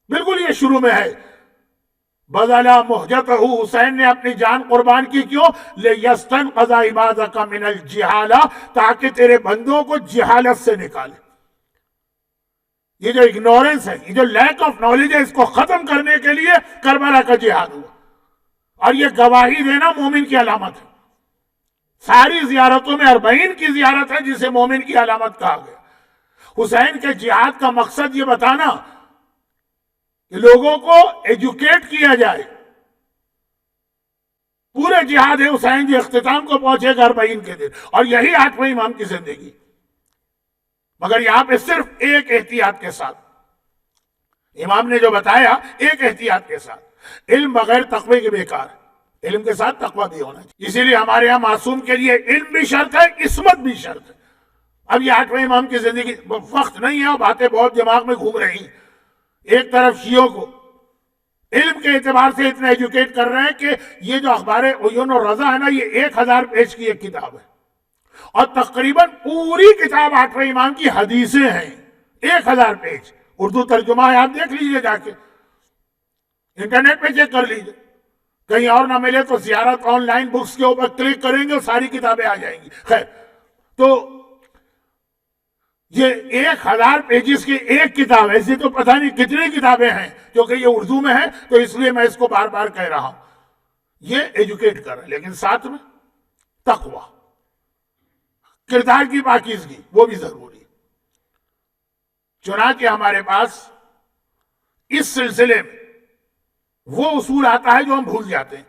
بالکل یہ شروع میں ہے، بذلا مہجتہ، حسین نے اپنی جان قربان کی، کیوں؟ لیستنقذ عبادک من الجہالہ، تاکہ تیرے بندوں کو جہالت سے نکالے۔ یہ جو اگنورنس ہے، یہ جو لیک آف نالج ہے، اس کو ختم کرنے کے لیے کربلا کا جہاد ہوا، اور یہ گواہی دینا مومن کی علامت ہے۔ ساری زیارتوں میں 40 کی زیارت ہے جسے مومن کی علامت کہا گیا۔ حسین کے جہاد کا مقصد یہ بتانا کہ لوگوں کو ایجوکیٹ کیا جائے، پورے جہاد حسین جو اختتام کو پہنچے گا 40 کے دن، اور یہی 8ویں امام کی زندگی۔ مگر یہاں پہ صرف ایک احتیاط کے ساتھ امام نے جو بتایا، ایک احتیاط کے ساتھ، علم بغیر تقوی کے بیکار، علم کے ساتھ تقوی بھی ہونا چاہیے. اسی لیے ہمارے یہاں معصوم کے لیے علم بھی شرط ہے, عصمت بھی شرط ہے. اب یہ 8ویں امام کی زندگی وقت نہیں ہے اور باتیں بہت دماغ میں گھوم رہی ہیں. ایک طرف شیعوں کو علم کے اعتبار سے اتنا ایجوکیٹ کر رہے ہیں کہ یہ جو اخبار عیون و رضا ہے نا, یہ 1000 پیج کی ایک کتاب ہے اور تقریباً پوری کتاب 8ویں امام کی حدیثیں ہیں. 1000 پیج اردو ترجمہ ہے, آپ دیکھ لیجئے جا کے, انٹرنیٹ پہ چیک کر لیجئے. کہیں اور نہ ملے تو زیارت آن لائن بکس کے اوپر کلک کریں گے, ساری کتابیں آ جائیں گی. خیر, تو یہ 1000 پیجز کی ایک کتاب, ایسی تو پتہ نہیں کتنی کتابیں ہیں, کیونکہ یہ اردو میں ہے تو اس لیے میں اس کو بار بار کہہ رہا ہوں. یہ ایجوکیٹ کر رہا ہے, لیکن ساتھ میں تقوی, کردار کی پاکیزگی وہ بھی ضروری ہے. چنانچہ ہمارے پاس اس سلسلے میں وہ اصول آتا ہے جو ہم بھول جاتے ہیں.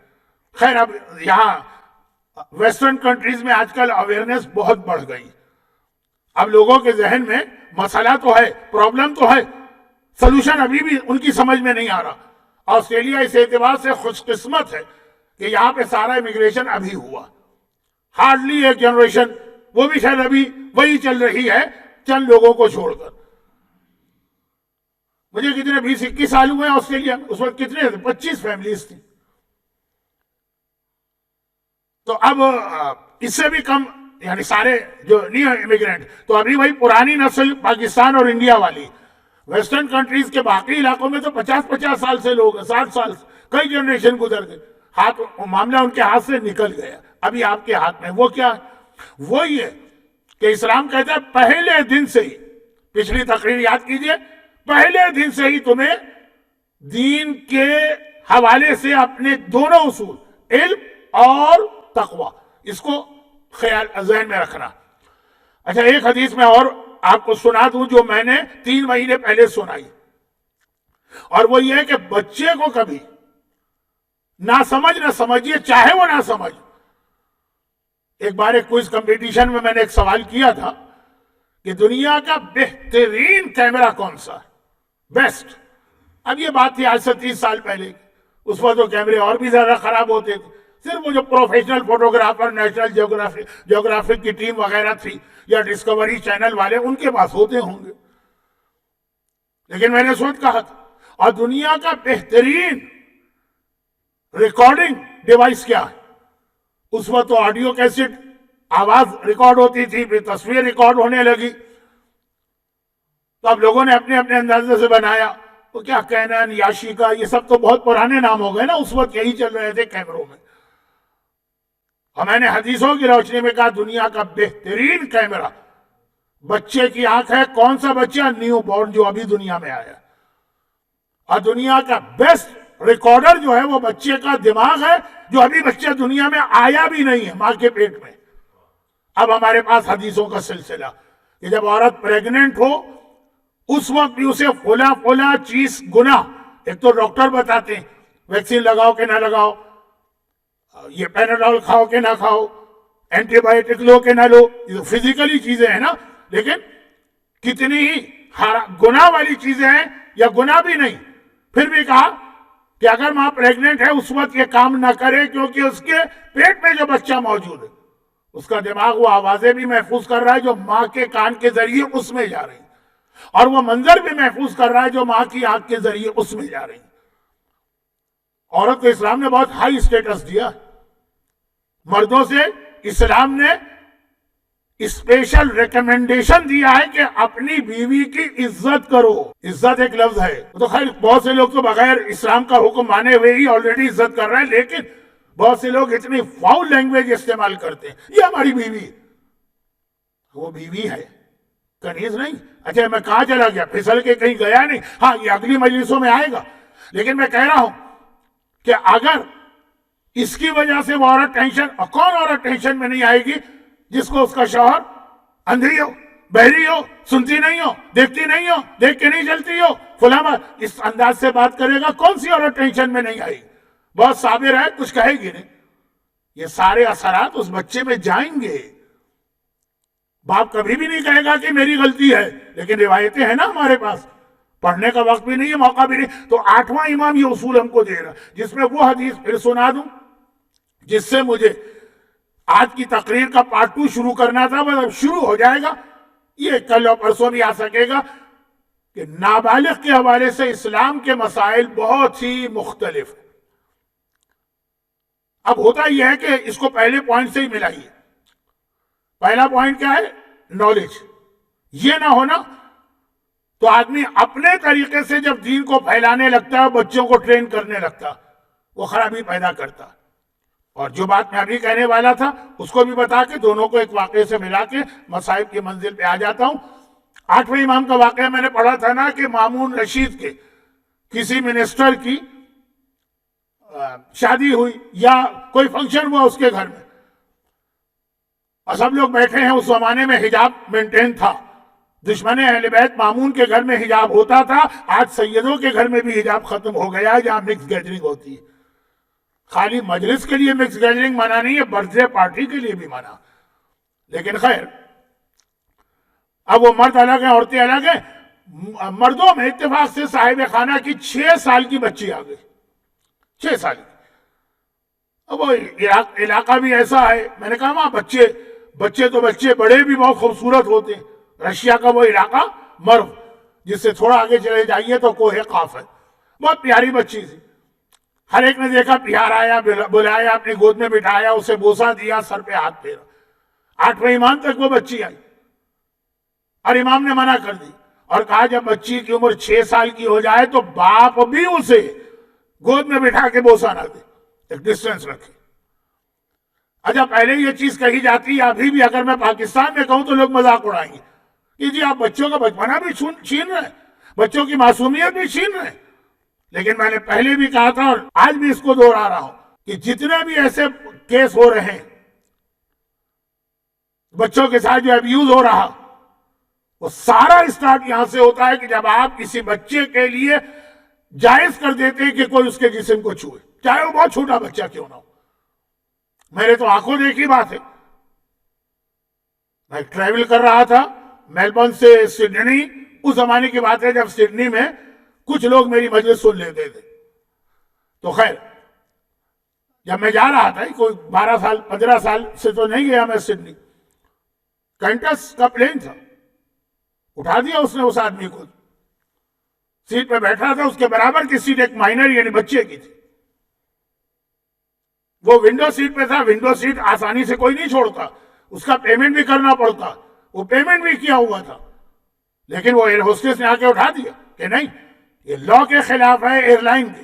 خیر, اب یہاں ویسٹرن کنٹریز میں آج کل اویئرنیس بہت بڑھ گئی. اب لوگوں کے ذہن میں مسئلہ تو ہے, پرابلم تو ہے, سلوشن ابھی بھی ان کی سمجھ میں نہیں آ رہا. آسٹریلیا اس اعتبار سے خوش قسمت ہے کہ یہاں پہ سارا امیگریشن ابھی ہوا, ہارڈلی ایک جنریشن, وہ بھی شاید ابھی وہی چل رہی ہے چند لوگوں کو چھوڑ کر. مجھے کتنے 20-21 سال ہوئے ہیں آسٹریلیا میں, اس وقت کتنے تھے, 25 فیملیز تھی. تو اب اس سے بھی کم, یعنی سارے جو نیو امیگرینٹ, تو ابھی وہی پرانی نسل پاکستان اور انڈیا والی. ویسٹرن کنٹریز کے باقی علاقوں میں تو 50 سال سے لوگ, 60 سال سے, کئی جنریشن گزر گئے. معاملہ ان کے ہاتھ سے نکل گیا. ابھی آپ کے ہاتھ میں وہ کیا ہے؟ وہ یہ کہ اسلام کہتا ہے پہلے دن سے ہی, پچھلی تقریر یاد کیجئے, پہلے دن سے ہی تمہیں دین کے حوالے سے اپنے دونوں اصول, علم اور تقوی, اس کو خیال ذہن میں رکھنا. اچھا, ایک حدیث میں اور آپ کو سنا دوں جو میں نے 3 مہینے پہلے سنائی, اور وہ یہ ہے کہ بچے کو کبھی نہ سمجھیے, چاہے وہ نہ سمجھ. ایک بار ایک کوئز کمپٹیشن میں نے ایک سوال کیا تھا کہ دنیا کا بہترین کیمرہ کون سا ہے, بیسٹ. اب یہ بات تھی آج سے 30 سال پہلے. اس وقت تو کیمرے اور بھی زیادہ خراب ہوتے تھے. صرف وہ جو پروفیشنل فوٹوگرافر, نیشنل جیوگرافک کی ٹیم وغیرہ تھی یا ڈسکوری چینل والے, ان کے پاس ہوتے ہوں گے. لیکن میں نے اس وقت کہا تھا, اور دنیا کا بہترین ریکارڈنگ ڈیوائس کیا ہے؟ اس وقت تو آڈیو کیسٹ, آواز ریکارڈ ہوتی تھی, پھر تصویر ریکارڈ ہونے لگی. تو اب لوگوں نے اپنے اپنے اندازے سے بنایا. وہ کیا کینن, یاشیکا, یہ سب تو بہت پرانے نام ہو گئے نا, اس وقت یہی چل رہے تھے کیمروں میں. اور میں نے حدیثوں کی روشنی میں کہا دنیا کا بہترین کیمرہ بچے کی آنکھ ہے. کون سا بچہ؟ نیو بورن جو ابھی دنیا میں آیا. اور دنیا کا بیسٹ ریکارڈر جو ہے وہ بچے کا دماغ ہے, جو ابھی بچہ دنیا میں آیا بھی نہیں ہے ماں کے پیٹ میں. اب ہمارے پاس حدیثوں کا سلسلہ کہ جب عورت پریگننٹ ہو اس وقت بھی اسے فلا چیز گناہ, ایک تو ڈاکٹر بتاتے ہیں ویکسین لگاؤ کہ نہ لگاؤ, یہ پیناڈول کھاؤ کہ نہ کھاؤ, اینٹی بایوٹک لو کہ نہ لو, یہ فزیکلی چیزیں ہیں نا, لیکن کتنی ہی گناہ والی چیزیں ہیں یا گناہ بھی نہیں. پھر بھی کہا کہ اگر ماں پریگننٹ ہے اس وقت یہ کام نہ کرے, کیونکہ اس کے پیٹ میں جو بچہ موجود ہے اس کا دماغ وہ آوازیں بھی محفوظ کر رہا ہے جو ماں کے کان کے ذریعے اس میں جا رہی ہیں, اور وہ منظر بھی محفوظ کر رہا ہے جو ماں کی آنکھ کے ذریعے اس میں جا رہی ہیں. عورت کو اسلام نے بہت ہائی اسٹیٹس دیا. مردوں سے اسلام نے اسپیشل ریکمنڈیشن دیا ہے کہ اپنی بیوی کی عزت کرو. عزت ایک لفظ ہے, تو خیر بہت سے لوگ تو بغیر اسلام کا حکم مانے ہوئے ہی آلریڈی عزت کر رہے ہیں, لیکن بہت سے لوگ اتنی فاؤل لینگویج استعمال کرتے ہیں. یہ ہماری بیوی, وہ بیوی ہے, کنیز نہیں. اچھا میں کہاں چلا گیا, پھسل کے کہیں گیا نہیں. ہاں یہ اگلی مجلسوں میں آئے گا, لیکن میں کہہ رہا ہوں کہ اگر اس کی وجہ سے وہ عورت ٹینشن, اور کون عورت ٹینشن میں نہیں آئے گی جس کو اس کا شوہر اندھی ہو, بہری ہو, سنتی نہیں ہو, دیکھتی نہیں ہو, دیکھ کے نہیں چلتی ہو, فلاں اس انداز سے بات کرے گا, کون سی عورت ٹینشن میں نہیں آئی؟ بہت صابر ہے, کچھ کہے گی نہیں. یہ سارے اثرات اس بچے میں جائیں گے. باپ کبھی بھی نہیں کہے گا کہ میری غلطی ہے, لیکن روایتیں ہیں نا ہمارے پاس, پڑھنے کا وقت بھی نہیں ہے, موقع بھی نہیں. تو 8واں امام یہ اصول ہم کو دے رہا, جس میں وہ حدیث پھر سنا دوں جس سے مجھے آج کی تقریر کا پارٹ 2 شروع کرنا تھا، مطلب شروع ہو جائے گا، یہ کل اور پرسوں بھی آ سکے گا، کہ نابالغ کے حوالے سے اسلام کے مسائل بہت ہی مختلف ہیں۔ اب ہوتا یہ ہے کہ اس کو پہلے پوائنٹ سے ہی ملائیے۔ پہلا پوائنٹ کیا ہے؟ نالج۔ یہ نہ ہونا تو آدمی اپنے طریقے سے جب دین کو پھیلانے لگتا ہے، بچوں کو ٹرین کرنے لگتا، وہ خرابی پیدا کرتا۔ اور جو بات میں ابھی کہنے والا تھا اس کو بھی بتا کے دونوں کو ایک واقعے سے ملا کے مصائب کی منزل پہ آ جاتا ہوں۔ 8ویں امام کا واقعہ میں نے پڑھا تھا نا، کہ مامون رشید کے کسی منسٹر کی شادی ہوئی یا کوئی فنکشن ہوا اس کے گھر میں، اور سب لوگ بیٹھے ہیں۔ اس زمانے میں حجاب مینٹین تھا، دشمن اہل بیت مامون کے گھر میں حجاب ہوتا تھا۔ آج سیدوں کے گھر میں بھی حجاب ختم ہو گیا ہے، جہاں مکس گیدرنگ ہوتی ہے۔ خالی مجلس کے لیے مکس گیدرنگ منع نہیں ہے، برتھ ڈے پارٹی کے لیے بھی منع۔ لیکن خیر، اب وہ مرد الگ ہیں، عورتیں الگ ہیں۔ مردوں میں اتفاق سے صاحب خانہ کی 6 سال کی بچی آ گئی، 6 سال کی۔ اب وہ علاقہ بھی ایسا ہے، میں نے کہا وہاں بچے تو بچے، بڑے بھی بہت خوبصورت ہوتے ہیں۔ رشیا کا وہ علاقہ مرو، جس سے تھوڑا آگے چلے جائیے تو کوہ قاف ہے۔ بہت پیاری بچی تھی، ہر ایک نے دیکھا، پیار آیا، بلایا، اپنی گود میں بٹھایا، اسے بوسہ دیا، سر پہ ہاتھ پھیرا۔ 8ویں امام تک وہ بچی آئی، اور امام نے منع کر دی اور کہا جب بچی کی عمر 6 سال کی ہو جائے تو باپ بھی اسے گود میں بٹھا کے بوسہ نہ دے، ایک ڈسٹینس رکھے۔ اچھا، پہلے یہ چیز کہی جاتی ہے، ابھی بھی اگر میں پاکستان میں کہوں تو لوگ مذاق اڑائیں گے کہ جی آپ بچوں کا بچپنا بھی چھین رہے ہیں، بچوں کی معصومیت بھی چھین رہے ہیں۔ لیکن میں نے پہلے بھی کہا تھا اور آج بھی اس کو دوہرا رہا ہوں کہ جتنے بھی ایسے کیس ہو رہے ہیں، بچوں کے ساتھ جو ابیوز ہو رہا، وہ سارا اسٹارٹ یہاں سے ہوتا ہے کہ جب آپ کسی بچے کے لیے جائز کر دیتے ہیں کہ کوئی اس کے جسم کو چھوئے، چاہے وہ بہت چھوٹا بچہ کیوں نہ ہو۔ میرے تو آنکھوں دیکھی بات ہے، میں ٹریول کر رہا تھا میلبورن سے سڈنی، اس زمانے کی بات ہے جب سڈنی میں کچھ لوگ میری مجلس سن لیتے تھے۔ تو خیر، جب میں جا رہا تھا، کوئی 15 سال سے تو نہیں گیا میں سڈنی، کینٹس کا پلین تھا، اٹھا دیا اس نے اس آدمی کو، سیٹ پہ بیٹھا تھا، اس کے برابر کی سیٹ ایک مائنر یعنی بچے کی تھی، وہ ونڈو سیٹ پہ تھا۔ ونڈو سیٹ آسانی سے کوئی نہیں چھوڑتا، اس کا پیمنٹ بھی کرنا پڑتا، وہ پیمنٹ بھی کیا ہوا تھا، لیکن وہ ایئر ہوسٹس نے آ کے اٹھا دیا کہ نہیں، یہ لا کے خلاف ہے ایئر لائن کے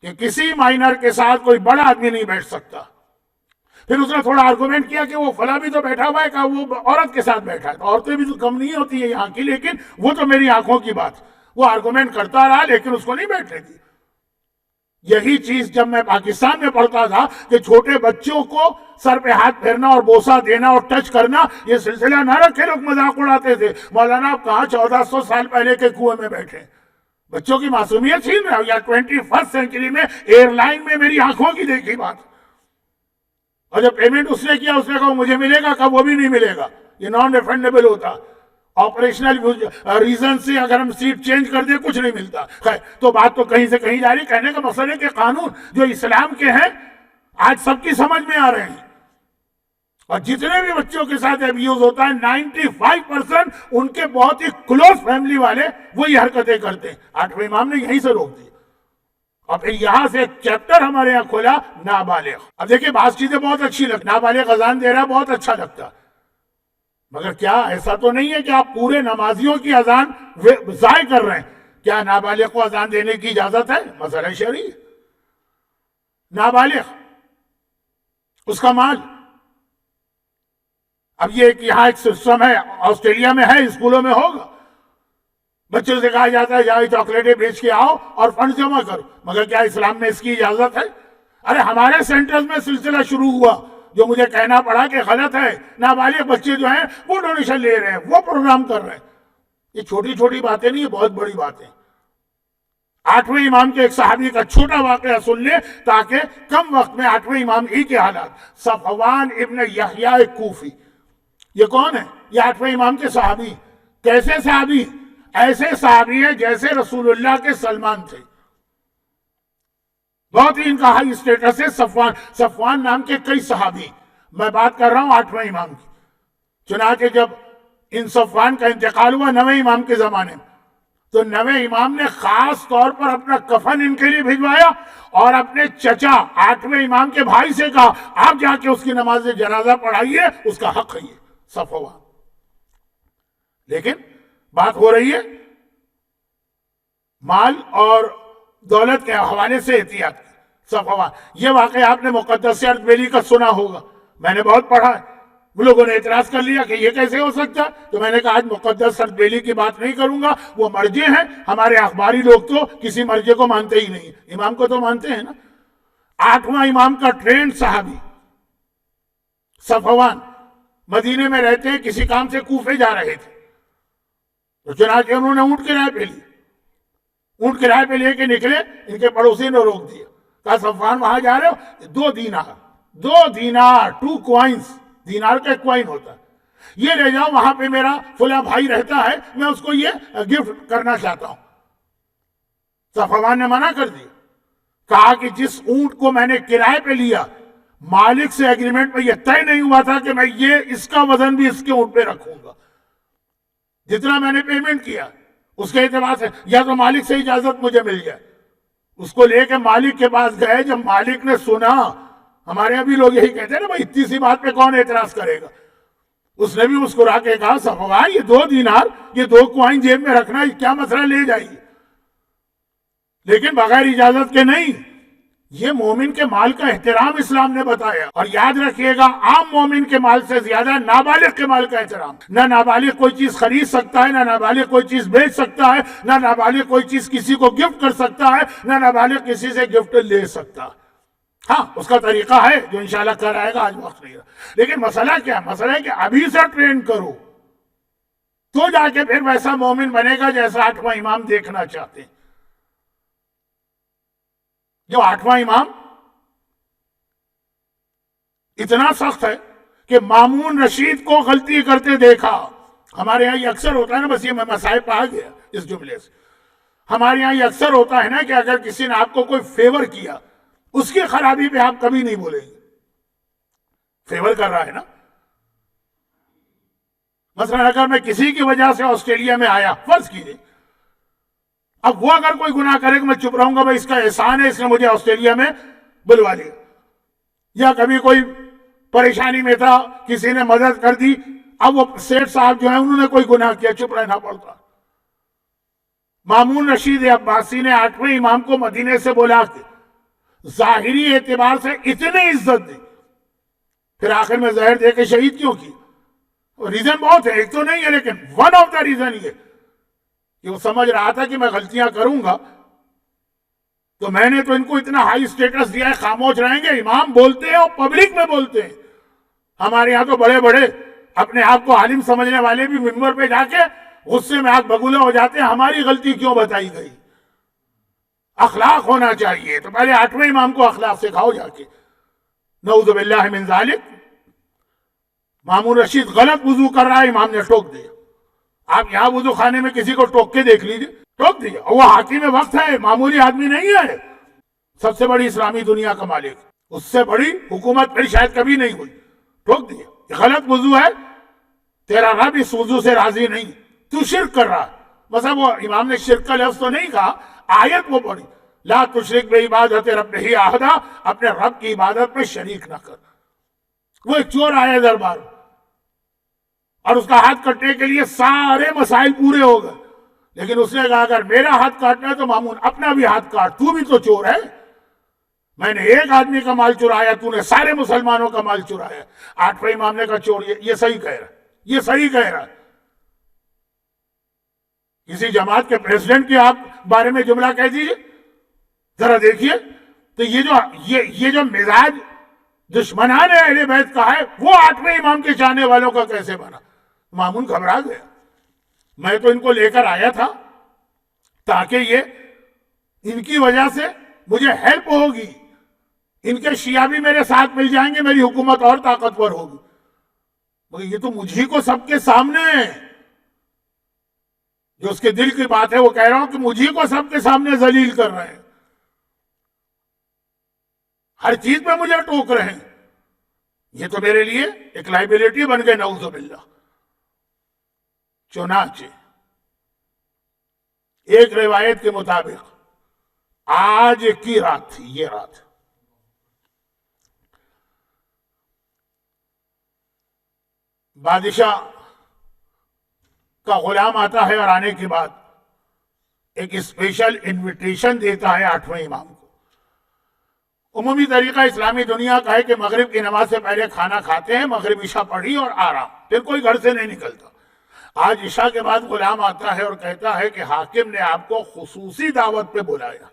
کہ کسی مائنر کے ساتھ کوئی بڑا آدمی نہیں بیٹھ سکتا۔ پھر اس نے تھوڑا آرگومنٹ کیا کہ وہ فلاں بھی تو بیٹھا ہوا ہے، کہا وہ عورت کے ساتھ بیٹھا ہے، تو عورتیں بھی تو کم نہیں ہوتی ہیں یہاں کی، لیکن وہ تو میری آنکھوں کی بات، وہ آرگومنٹ کرتا رہا لیکن اس کو نہیں بیٹھنے دی۔ یہی چیز جب میں پاکستان میں پڑھتا تھا کہ چھوٹے بچوں کو سر پہ ہاتھ پھیرنا اور بوسہ دینا اور ٹچ کرنا، یہ سلسلہ نہ رکھے، لوگ مذاق اڑاتے تھے، مولانا آپ کہاں 1400 سال پہلے کے کنویں میں بیٹھے، بچوں کی معصومیت چھین رہے ہو، یا 21 سینچری میں ایئر لائن میں میری آنکھوں کی دیکھی بات۔ اور جب پیمنٹ اس نے کیا، اس نے کہا مجھے ملے گا، کہا وہ بھی نہیں ملے گا، یہ نان ریفنڈیبل ہوتا، آپریشنل ریزن سے اگر ہم سیٹ چینج کر دیں کچھ نہیں ملتا۔ خیر، تو بات تو کہیں سے کہیں جاری، کہنے کا مقصد ہے کہ قانون جو اسلام کے ہیں آج سب کی سمجھ میں آ رہے ہیں، اور جتنے بھی بچوں کے ساتھ ابیوز ہوتا ہے 95% ان کے بہت ہی کلوز فیملی والے وہی حرکتیں کرتے ہیں۔ 8ویں امام نے یہیں سے روک دی، اور پھر یہاں سے ایک چیپٹر ہمارے یہاں کھولا، نابالغ۔ اب دیکھیں بعض چیزیں بہت اچھی لگتی، نابالغ اذان دے رہا بہت اچھا لگتا، مگر کیا ایسا تو نہیں ہے کہ آپ پورے نمازیوں کی اذان ضائع کر رہے ہیں؟ کیا نابالغ کو اذان دینے کی اجازت ہے؟ مسئلہ شرعی، نابالغ، اس کا مال۔ اب یہ کہ یہاں ایک سسٹم ہے، آسٹریلیا میں ہے، اسکولوں میں ہوگا، بچوں سے کہا جاتا ہے جاؤ چاکلیٹیں بیچ کے آؤ اور فنڈ جمع کرو، مگر کیا اسلام میں اس کی اجازت ہے؟ ارے ہمارے سینٹرز میں سلسلہ شروع ہوا جو مجھے کہنا پڑا کہ غلط ہے، نابالغ بچے جو ہیں وہ ڈونیشن لے رہے ہیں، وہ پروگرام کر رہے ہیں۔ یہ چھوٹی چھوٹی باتیں نہیں، یہ بہت بڑی باتیں۔ 8ویں امام کے ایک صحابی کا چھوٹا واقعہ سن لیں تاکہ کم وقت میں 8ویں امام ہی کے حالات۔ صفوان ابن یحییٰ کوفی، یہ کون ہے؟ یہ 8ویں امام کے صحابی۔ کیسے صحابی؟ ایسے صحابی ہیں جیسے رسول اللہ کے سلمان تھے، بہت ہی ان کا ہائی اسٹیٹس ہے. صفوان نام کے کئی صحابی، میں بات کر رہا ہوں 8ویں امام کی. چنانچہ جب ان صفوان کا انتقال ہوا 9ویں امام کے زمانے میں، تو 9ویں امام نے خاص طور پر اپنا کفن ان کے لیے بھجوایا اور اپنے چچا 8ویں امام کے بھائی سے کہا آپ جا کے اس کی نماز جنازہ پڑھائیے، اس کا حق ہے یہ صفوان. لیکن بات ہو رہی ہے مال اور دولت کے حوالے سے احتیاط. صفوان، یہ واقعہ آپ نے مقدس اردبیلی کا سنا ہوگا، میں نے بہت پڑھا ہے. وہ لوگوں نے اعتراض کر لیا کہ یہ کیسے ہو سکتا، تو میں نے کہا آج مقدس اردبیلی کی بات نہیں کروں گا، وہ مرجع ہیں. ہمارے اخباری لوگ تو کسی مرجع کو مانتے ہی نہیں، امام کو تو مانتے ہیں نا. 8واں امام کا ٹرینڈ صحابی صفوان مدینے میں رہتے ہیں، کسی کام سے کوفے جا رہے تھے، تو چنانچہ انہوں نے اونٹ کرائے پہ لی. اونٹ کرائے پہ لے کے نکلے، ان کے پڑوسی نے روک دیا، کہا صفوان وہاں جا رہے ہو، 2 دینار 2 کوائنز، دینار کا ایک کوائن ہوتا ہے، یہ لے جاؤ، وہاں پہ میرا فلاں بھائی رہتا ہے، میں اس کو یہ گفٹ کرنا چاہتا ہوں. صفوان نے منع کر دیا، کہا کہ جس اونٹ کو میں نے کرائے پہ لیا، مالک سے ایگریمنٹ میں یہ طے نہیں ہوا تھا کہ میں یہ اس کا وزن بھی اس کے اونٹ پہ رکھوں گا. جتنا میں نے پیمنٹ کیا اس کے اعتبار سے یا تو مالک سے اجازت مجھے مل جائے. اس کو لے کے مالک کے پاس گئے. جب مالک نے سنا، ہمارے یہاں بھی لوگ یہی کہتے ہیں نا بھائی اتنی سی بات پہ کون اعتراض کرے گا، اس نے بھی مسکرا کے کہا صفوان یہ 2 دینار، یہ 2 کوائن جیب میں رکھنا، یہ کیا مسئلہ، لے جائیے، لیکن بغیر اجازت کے نہیں. یہ مومن کے مال کا احترام اسلام نے بتایا. اور یاد رکھیے گا عام مومن کے مال سے زیادہ نابالغ کے مال کا احترام. نہ نابالغ کوئی چیز خرید سکتا ہے، نہ نابالغ کوئی چیز بیچ سکتا ہے، نہ نابالغ کوئی چیز کسی کو گفٹ کر سکتا ہے، نہ نابالغ کسی سے گفٹ لے سکتا. ہاں اس کا طریقہ ہے جو انشاءاللہ کر آئے گا، آج وقت نہیں رہا. لیکن مسئلہ کیا، مسئلہ ہے کہ ابھی سے ٹرین کرو تو جا کے پھر ویسا مومن بنے گا جیسا 8واں امام دیکھنا چاہتے ہیں. جو 8واں امام اتنا سخت ہے کہ مامون رشید کو غلطی کرتے دیکھا. ہمارے یہاں یہ اکثر ہوتا ہے نا، بس یہ میں مسائل پہ آ گیا اس جملے سے. ہمارے یہاں یہ اکثر ہوتا ہے نا کہ اگر کسی نے آپ کو کوئی فیور کیا، اس کی خرابی پہ آپ کبھی نہیں بولیں گے. فیور کر رہا ہے نا. مثلا اگر میں کسی کی وجہ سے آسٹریلیا میں آیا، فرض کیجیے، اب وہ اگر کوئی گناہ کرے کہ میں چپ رہوں گا، بھائی اس کا احسان ہے، اس نے مجھے آسٹریلیا میں بلوا لیا. یا کبھی کوئی پریشانی میں تھا، کسی نے مدد کر دی، اب وہ سیٹ صاحب جو ہیں انہوں نے کوئی گناہ کیا، چپ رہنا پڑتا. مامون رشید عباسی نے 8ویں امام کو مدینے سے بولا کہ ظاہری اعتبار سے اتنی عزت دی، پھر آخر میں زہر دے کے شہید کیوں کی؟ ریزن بہت ہے، ایک تو نہیں ہے، لیکن ون آف دا ریزن یہ کہ وہ سمجھ رہا تھا کہ میں غلطیاں کروں گا تو میں نے تو ان کو اتنا ہائی سٹیٹس دیا ہے، خاموش رہیں گے. امام بولتے ہیں اور پبلک میں بولتے ہیں. ہمارے یہاں تو بڑے بڑے اپنے آپ کو عالم سمجھنے والے بھی منبر پہ جا کے غصے میں آگ بگولے ہو جاتے ہیں، ہماری غلطی کیوں بتائی گئی. اخلاق ہونا چاہیے، تو پہلے 8ویں امام کو اخلاق سکھاؤ جا کے. نعوذ باللہ من ذالک. مامون رشید غلط وضو کر رہا ہے، امام نے ٹوک دیا. آپ یہاں وضو خانے میں کسی کو ٹوک کے دیکھ لیجئے، ٹوک دیا. وہ حاکم وقت ہے، معمولی آدمی نہیں ہے، سب سے بڑی اسلامی دنیا کا مالک، اس سے بڑی حکومت پھر شاید کبھی نہیں ہوئی. ٹوک دیا، غلط وضو ہے، تیرا رب اس وضو سے راضی نہیں، تو شرک کر رہا ہے. مثلا وہ امام نے شرک کا لفظ تو نہیں کہا، آیت وہ پڑھی، لا تشرک بعبادت ربہ احدا، اپنے رب کی عبادت میں شریک نہ کر. وہ ایک چور آیا دربار اور اس کا ہاتھ کٹنے کے لیے سارے مسائل پورے ہو گئے، لیکن اس نے کہا اگر میرا ہاتھ کاٹنا ہے تو مامون اپنا بھی ہاتھ کاٹ، تو بھی تو چور ہے. میں نے ایک آدمی کا مال چرایا، تو نے سارے مسلمانوں کا مال چرایا. 8ویں امام نے کہا چور، یہ صحیح کہہ رہا ہے، یہ صحیح کہہ رہا ہے. کسی جماعت کے پریزیڈنٹ کے آپ بارے میں جملہ کہہ دیجئے، ذرا دیکھیے تو یہ جو مزاج دشمنان اہل بیت کا ہے، وہ 8ویں امام کے چاہنے والوں کا کیسے بنا؟ مامون گھبرا گیا. میں تو ان کو لے کر آیا تھا تاکہ یہ ان کی وجہ سے مجھے ہیلپ ہوگی، ان کے شیعہ بھی میرے ساتھ مل جائیں گے، میری حکومت اور طاقتور ہوگی. مگر یہ تو مجھے کو سب کے سامنے ہے، جو اس کے دل کی بات ہے وہ کہہ رہا ہوں کہ مجھے کو سب کے سامنے ذلیل کر رہے ہیں. ہر چیز پہ مجھے ٹوک رہے ہیں، یہ تو میرے لیے ایک لائبلٹی بن گئے، نعوذ باللہ۔ چنانچہ ایک روایت کے مطابق آج کی رات تھی، یہ رات بادشاہ کا غلام آتا ہے اور آنے کے بعد ایک اسپیشل انویٹیشن دیتا ہے 8ویں امام کو۔ عمومی طریقہ اسلامی دنیا کا ہے کہ مغرب کی نماز سے پہلے کھانا کھاتے ہیں، مغرب عشاء پڑھی اور آرام، پھر کوئی گھر سے نہیں نکلتا۔ آج عشاء کے بعد غلام آتا ہے اور کہتا ہے کہ حاکم نے آپ کو خصوصی دعوت پہ بلایا۔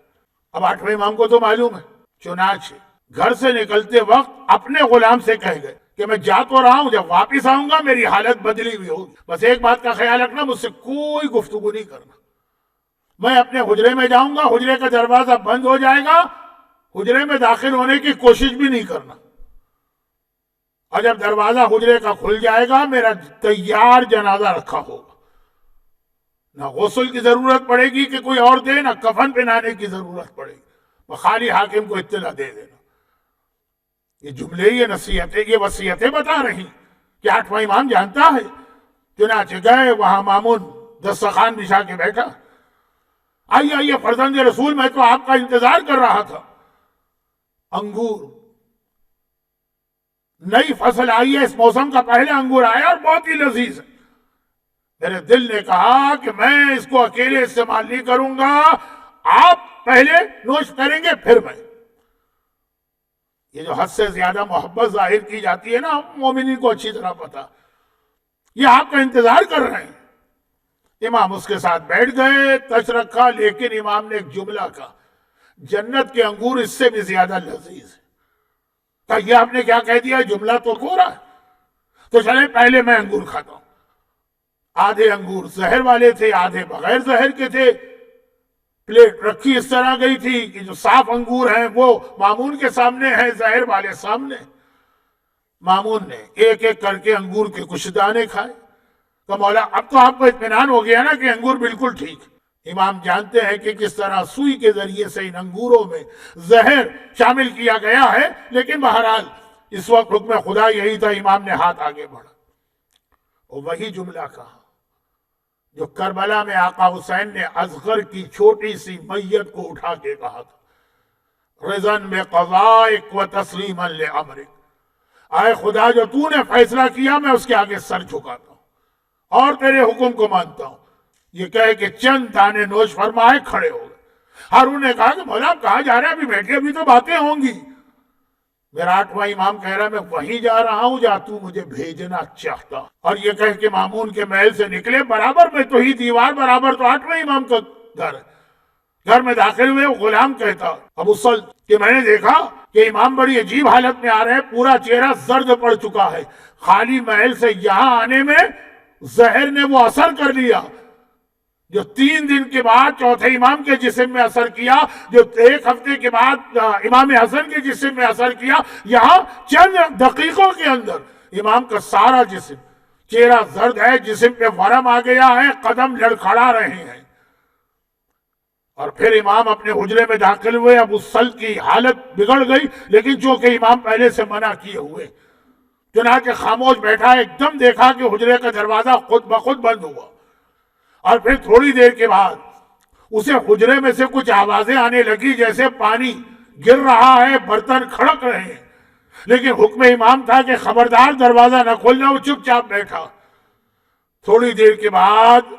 اب 8ویں امام کو تو معلوم ہے، چنانچہ گھر سے نکلتے وقت اپنے غلام سے کہہ گئے کہ میں جا تو رہا ہوں، جب واپس آؤں گا میری حالت بدلی ہوئی ہوگی، بس ایک بات کا خیال رکھنا، مجھ سے کوئی گفتگو نہیں کرنا۔ میں اپنے حجرے میں جاؤں گا، حجرے کا دروازہ بند ہو جائے گا، حجرے میں داخل ہونے کی کوشش بھی نہیں کرنا، اور جب دروازہ حجرے کا کھل جائے گا میرا تیار جنازہ رکھا ہوگا، نہ غسل کی ضرورت پڑے گی کہ کوئی اور دے، نہ کفن پہنانے کی ضرورت پڑے گی، خالی حاکم کو اطلاع دے دینا۔ یہ جملے، یہ نصیحتیں، یہ وصیتیں بتا رہی کہ 8واں امام جانتا ہے۔ چنانچہ گئے، وہاں مامون دسترخوان بچھا کے بیٹھا، آئیے آئیے فرزند رسول، میں تو آپ کا انتظار کر رہا تھا۔ انگور، نئی فصل آئی ہے، اس موسم کا پہلا انگور آیا اور بہت ہی لذیذ ہے۔ میرے دل نے کہا کہ میں اس کو اکیلے استعمال نہیں کروں گا، آپ پہلے نوش کریں گے پھر میں۔ یہ جو حد سے زیادہ محبت ظاہر کی جاتی ہے نا، مومنین کو اچھی طرح پتا، یہ آپ کا انتظار کر رہے ہیں۔ امام اس کے ساتھ بیٹھ گئے، تش رکھا، لیکن امام نے ایک جملہ کہا، جنت کے انگور اس سے بھی زیادہ لذیذ ہے۔ کہا یہ آپ نے کیا کہہ دیا، جملہ تو کورا ہے، تو چلیں پہلے میں انگور کھاتا ہوں۔ آدھے انگور زہر والے تھے، آدھے بغیر زہر کے تھے، پلیٹ رکھی اس طرح گئی تھی کہ جو صاف انگور ہیں وہ مامون کے سامنے ہیں، زہر والے سامنے۔ مامون نے ایک ایک کر کے انگور کے کچھ دانے کھائے، کہ مولا اب تو آپ کو اطمینان ہو گیا نا کہ انگور بالکل ٹھیک۔ امام جانتے ہیں کہ کس طرح سوئی کے ذریعے سے ان انگوروں میں زہر شامل کیا گیا ہے، لیکن بہرحال اس وقت حکم خدا یہی تھا، امام نے ہاتھ آگے بڑھا اور وہی جملہ کہا جو کربلا میں آقا حسین نے اصغر کی چھوٹی سی میت کو اٹھا کے کہا تھا، رضن بقضائک و تسلیما لامرک، اے خدا جو تو نے فیصلہ کیا میں اس کے آگے سر جھکاتا ہوں اور تیرے حکم کو مانتا ہوں۔ یہ کہہ کہ چند دانے نوش فرمائے، کھڑے ہو گئے۔ ہارون نے کہا کہ مولا آپ کہاں جا رہے ہیں، ابھی بیٹھے، ابھی تو باتیں ہوں گی۔ میرا 8واں امام کہہ رہا ہے میں وہیں جا رہا ہوں جہاں تو مجھے بھیجنا چاہتا، اور یہ کہہ کہ مامون کے محل سے نکلے، برابر میں تو ہی دیوار، برابر تو 8واں امام کا گھر ہے۔ گھر میں داخل ہوئے، غلام کہتا ابو سلط کہ میں نے دیکھا کہ امام بڑی عجیب حالت میں آ رہے ہیں، پورا چہرہ زرد پڑ چکا ہے، خالی محل سے یہاں آنے میں زہر نے وہ اثر کر لیا جو 3 دن کے بعد چوتھے امام کے جسم میں اثر کیا، جو 1 ہفتے کے بعد امام حسن کے جسم میں اثر کیا، یہاں چند دقیقوں کے اندر امام کا سارا جسم، چہرہ زرد ہے، جسم پہ ورم آ گیا ہے، قدم لڑکھڑا رہے ہیں۔ اور پھر امام اپنے حجرے میں داخل ہوئے، ابو سلط کی حالت بگڑ گئی، لیکن چونکہ امام پہلے سے منع کیے ہوئے، چنانچہ خاموش بیٹھا، ایک دم دیکھا کہ حجرے کا دروازہ خود بخود بند ہوا، اور پھر تھوڑی دیر کے بعد اسے حجرے میں سے کچھ آوازیں آنے لگی جیسے پانی گر رہا ہے، برتن کھڑک رہے ہیں، لیکن حکم امام تھا کہ خبردار دروازہ نہ کھولنا، وہ چپ چاپ بیٹھا۔ تھوڑی دیر کے بعد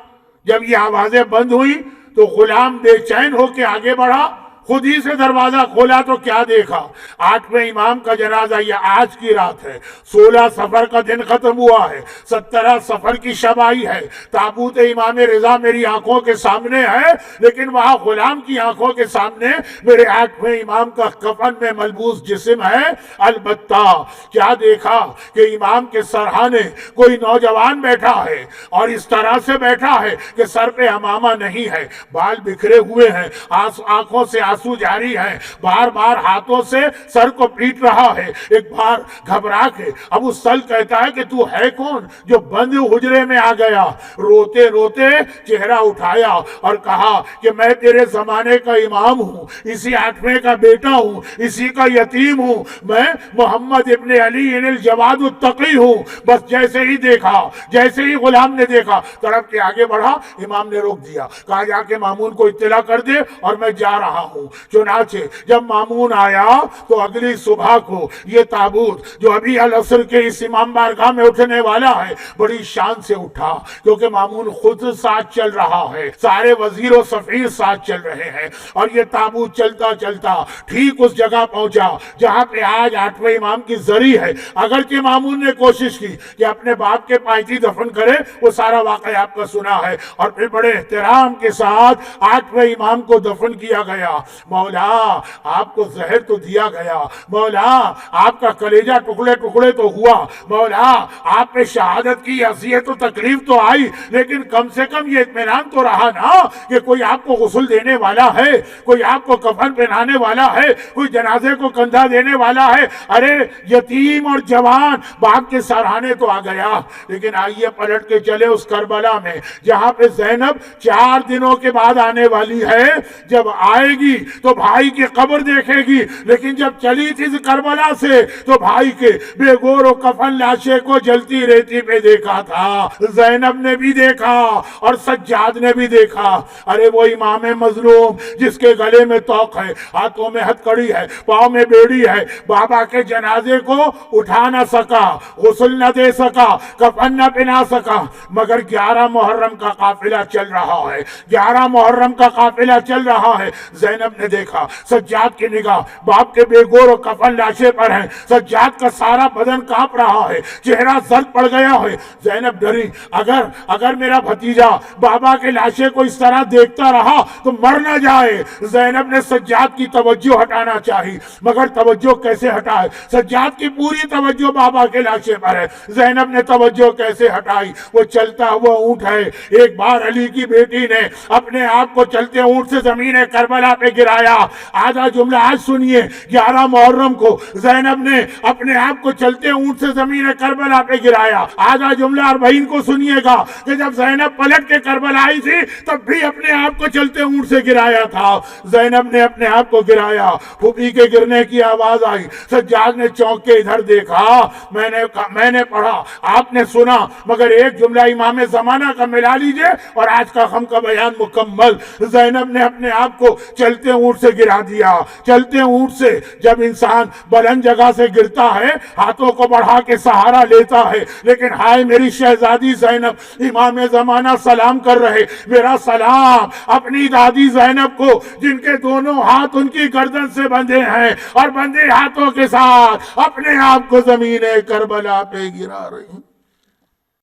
جب یہ آوازیں بند ہوئی تو غلام بے چین ہو کے آگے بڑھا، خود ہی سے دروازہ کھولا تو کیا دیکھا، 8ویں امام کا جنازہ یہ آج کی رات ہے، 16 صفر کا دن ختم ہوا ہے، 17 صفر کی شب آئی ہے، تابوت امام رضا میری آنکھوں کے سامنے ہے، لیکن وہاں غلام کی آنکھوں کے سامنے میرے 8ویں امام کا کفن میں ملبوس جسم ہے۔ البتہ کیا دیکھا کہ امام کے سرہانے کوئی نوجوان بیٹھا ہے، اور اس طرح سے بیٹھا ہے کہ سر پہ امامہ نہیں ہے، بال بکھرے ہوئے ہیں، آنکھوں سے آنسو جاری ہیں، بار بار ہاتھوں سے سر کو پیٹ رہا ہے۔ ایک بار گھبرا کے ابو سل کہتا ہے کہ تو ہے کون جو بند حجرے میں آ گیا؟ روتے روتے چہرہ اٹھایا اور کہا کہ میں تیرے زمانے کا امام ہوں، اسی 8ویں کا بیٹا ہوں، اسی کا یتیم ہوں، میں محمد ابن علی الجواد التقی ہوں۔ بس جیسے ہی دیکھا، جیسے ہی غلام نے دیکھا، تڑپ کے آگے بڑھا، امام نے روک دیا، کہا جا کے مامون کو اطلاع کر دے اور میں جا رہا ہوں۔ چنانچہ جب مامون آیا تو اگلی صبح کو یہ تابوت جو ابھی العصر کے اس امام بارگاہ میں اٹھنے والا ہے بڑی شان سے اٹھا، کیونکہ مامون خود ساتھ چل رہا ہے، سارے وزیر و سفیر ساتھ چل رہے ہیں، اور یہ تابوت چلتا چلتا ٹھیک اس جگہ پہنچا جہاں پہ آج 8ویں امام کی زری ہے۔ اگرچہ مامون نے کوشش کی کہ اپنے باپ کے پائتی دفن کرے، وہ سارا واقعہ آپ کا سنا ہے، اور پھر بڑے احترام کے ساتھ 8ویں امام کو دفن کیا گیا۔ مولا آپ کو زہر تو دیا گیا، مولا آپ کا کلیجہ ٹکڑے ٹکڑے تو ہوا، مولا آپ پہ شہادت کی اذیت و تکلیف تو آئی، لیکن کم سے کم یہ اطمینان تو رہا نا کہ کوئی آپ کو غسل دینے والا ہے، کوئی آپ کو کفن پہنانے والا ہے، کوئی جنازے کو کندھا دینے والا ہے۔ ارے یتیم اور جوان باپ کے سرہانے تو آ گیا، لیکن آئیے پلٹ کے چلے اس کربلا میں جہاں پہ زینب 4 دنوں کے بعد آنے والی ہے۔ جب آئے گی تو بھائی کی قبر دیکھے گی، لیکن جب چلی تھی کربلا سے تو بھائی کے بے گور و کفن لاشے کو جلتی ریتی پہ دیکھا تھا۔ زینب نے بھی دیکھا اور سجاد نے بھی دیکھا۔ ارے وہ امام مظلوم جس کے گلے میں توق ہے، ہاتھوں میں ہتکڑی ہے، پاؤں میں بیڑی ہے، بابا کے جنازے کو اٹھا نہ سکا، غسل نہ دے سکا، کفن نہ پہنا سکا، مگر 11 محرم کا قافلہ چل رہا ہے، 11 محرم کا قافلہ چل رہا ہے۔ زینب نے دیکھا، سجاد کی نگاہ باپ کے بے گور و کفن لاشے پر ہے، سجاد کا سارا بدن کانپ رہا ہے، چہرہ زرد پڑ گیا ہے۔ زینب ڈری، اگر میرا بھتیجا بابا کے لاشے کو اس طرح دیکھتا رہا تو مر نہ جائے۔ زینب نے سجاد کی توجہ ہٹانا چاہی، مگر توجہ کیسے ہٹائے؟ سجاد کی پوری توجہ بابا کے لاشے پر ہے، زینب نے توجہ کیسے ہٹائی؟ وہ چلتا ہوا اونٹ ہے۔ ایک بار علی کی بیٹی نے اپنے آپ کو چلتے اونٹ سے زمین کربلا پہ گرایا۔ آدھا جملہ آج سنیے، 11 محرم کو زینب نے اپنے آپ کو چلتے اونٹ سے زمین کربلا پہ گرایا۔ آدھا جملہ 40 کو سنیے گا کہ جب زینب پلٹ کے کربلا آئی تھی تب بھی اپنے آپ کو چلتے اونٹ سے گرایا تھا۔ زینب نے اپنے آپ کو گرایا، پھوپھی کے گرنے کی آواز آئی، سجاد نے چونک کے ادھر دیکھا، میں نے پڑھا، آپ نے سنا، مگر ایک جملہ امام زمانہ کا ملا لیجئے اور آج کا غم کا بیان مکمل۔ زینب نے اپنے آپ کو چلتے اونٹ سے گرا دیا۔ چلتے اونٹ سے جب انسان بلند جگہ سے گرتا ہے ہاتھوں کو بڑھا کے سہارا لیتا ہے، لیکن ہائے میری شہزادی زینب، امام زمانہ سلام کر رہے، میرا سلام اپنی دادی زینب کو جن کے دونوں ہاتھ ان کی گردن سے بندھے ہیں اور بندھے ہاتھوں کے ساتھ اپنے آپ کو زمین کربلا پہ گرا رہی ہیں۔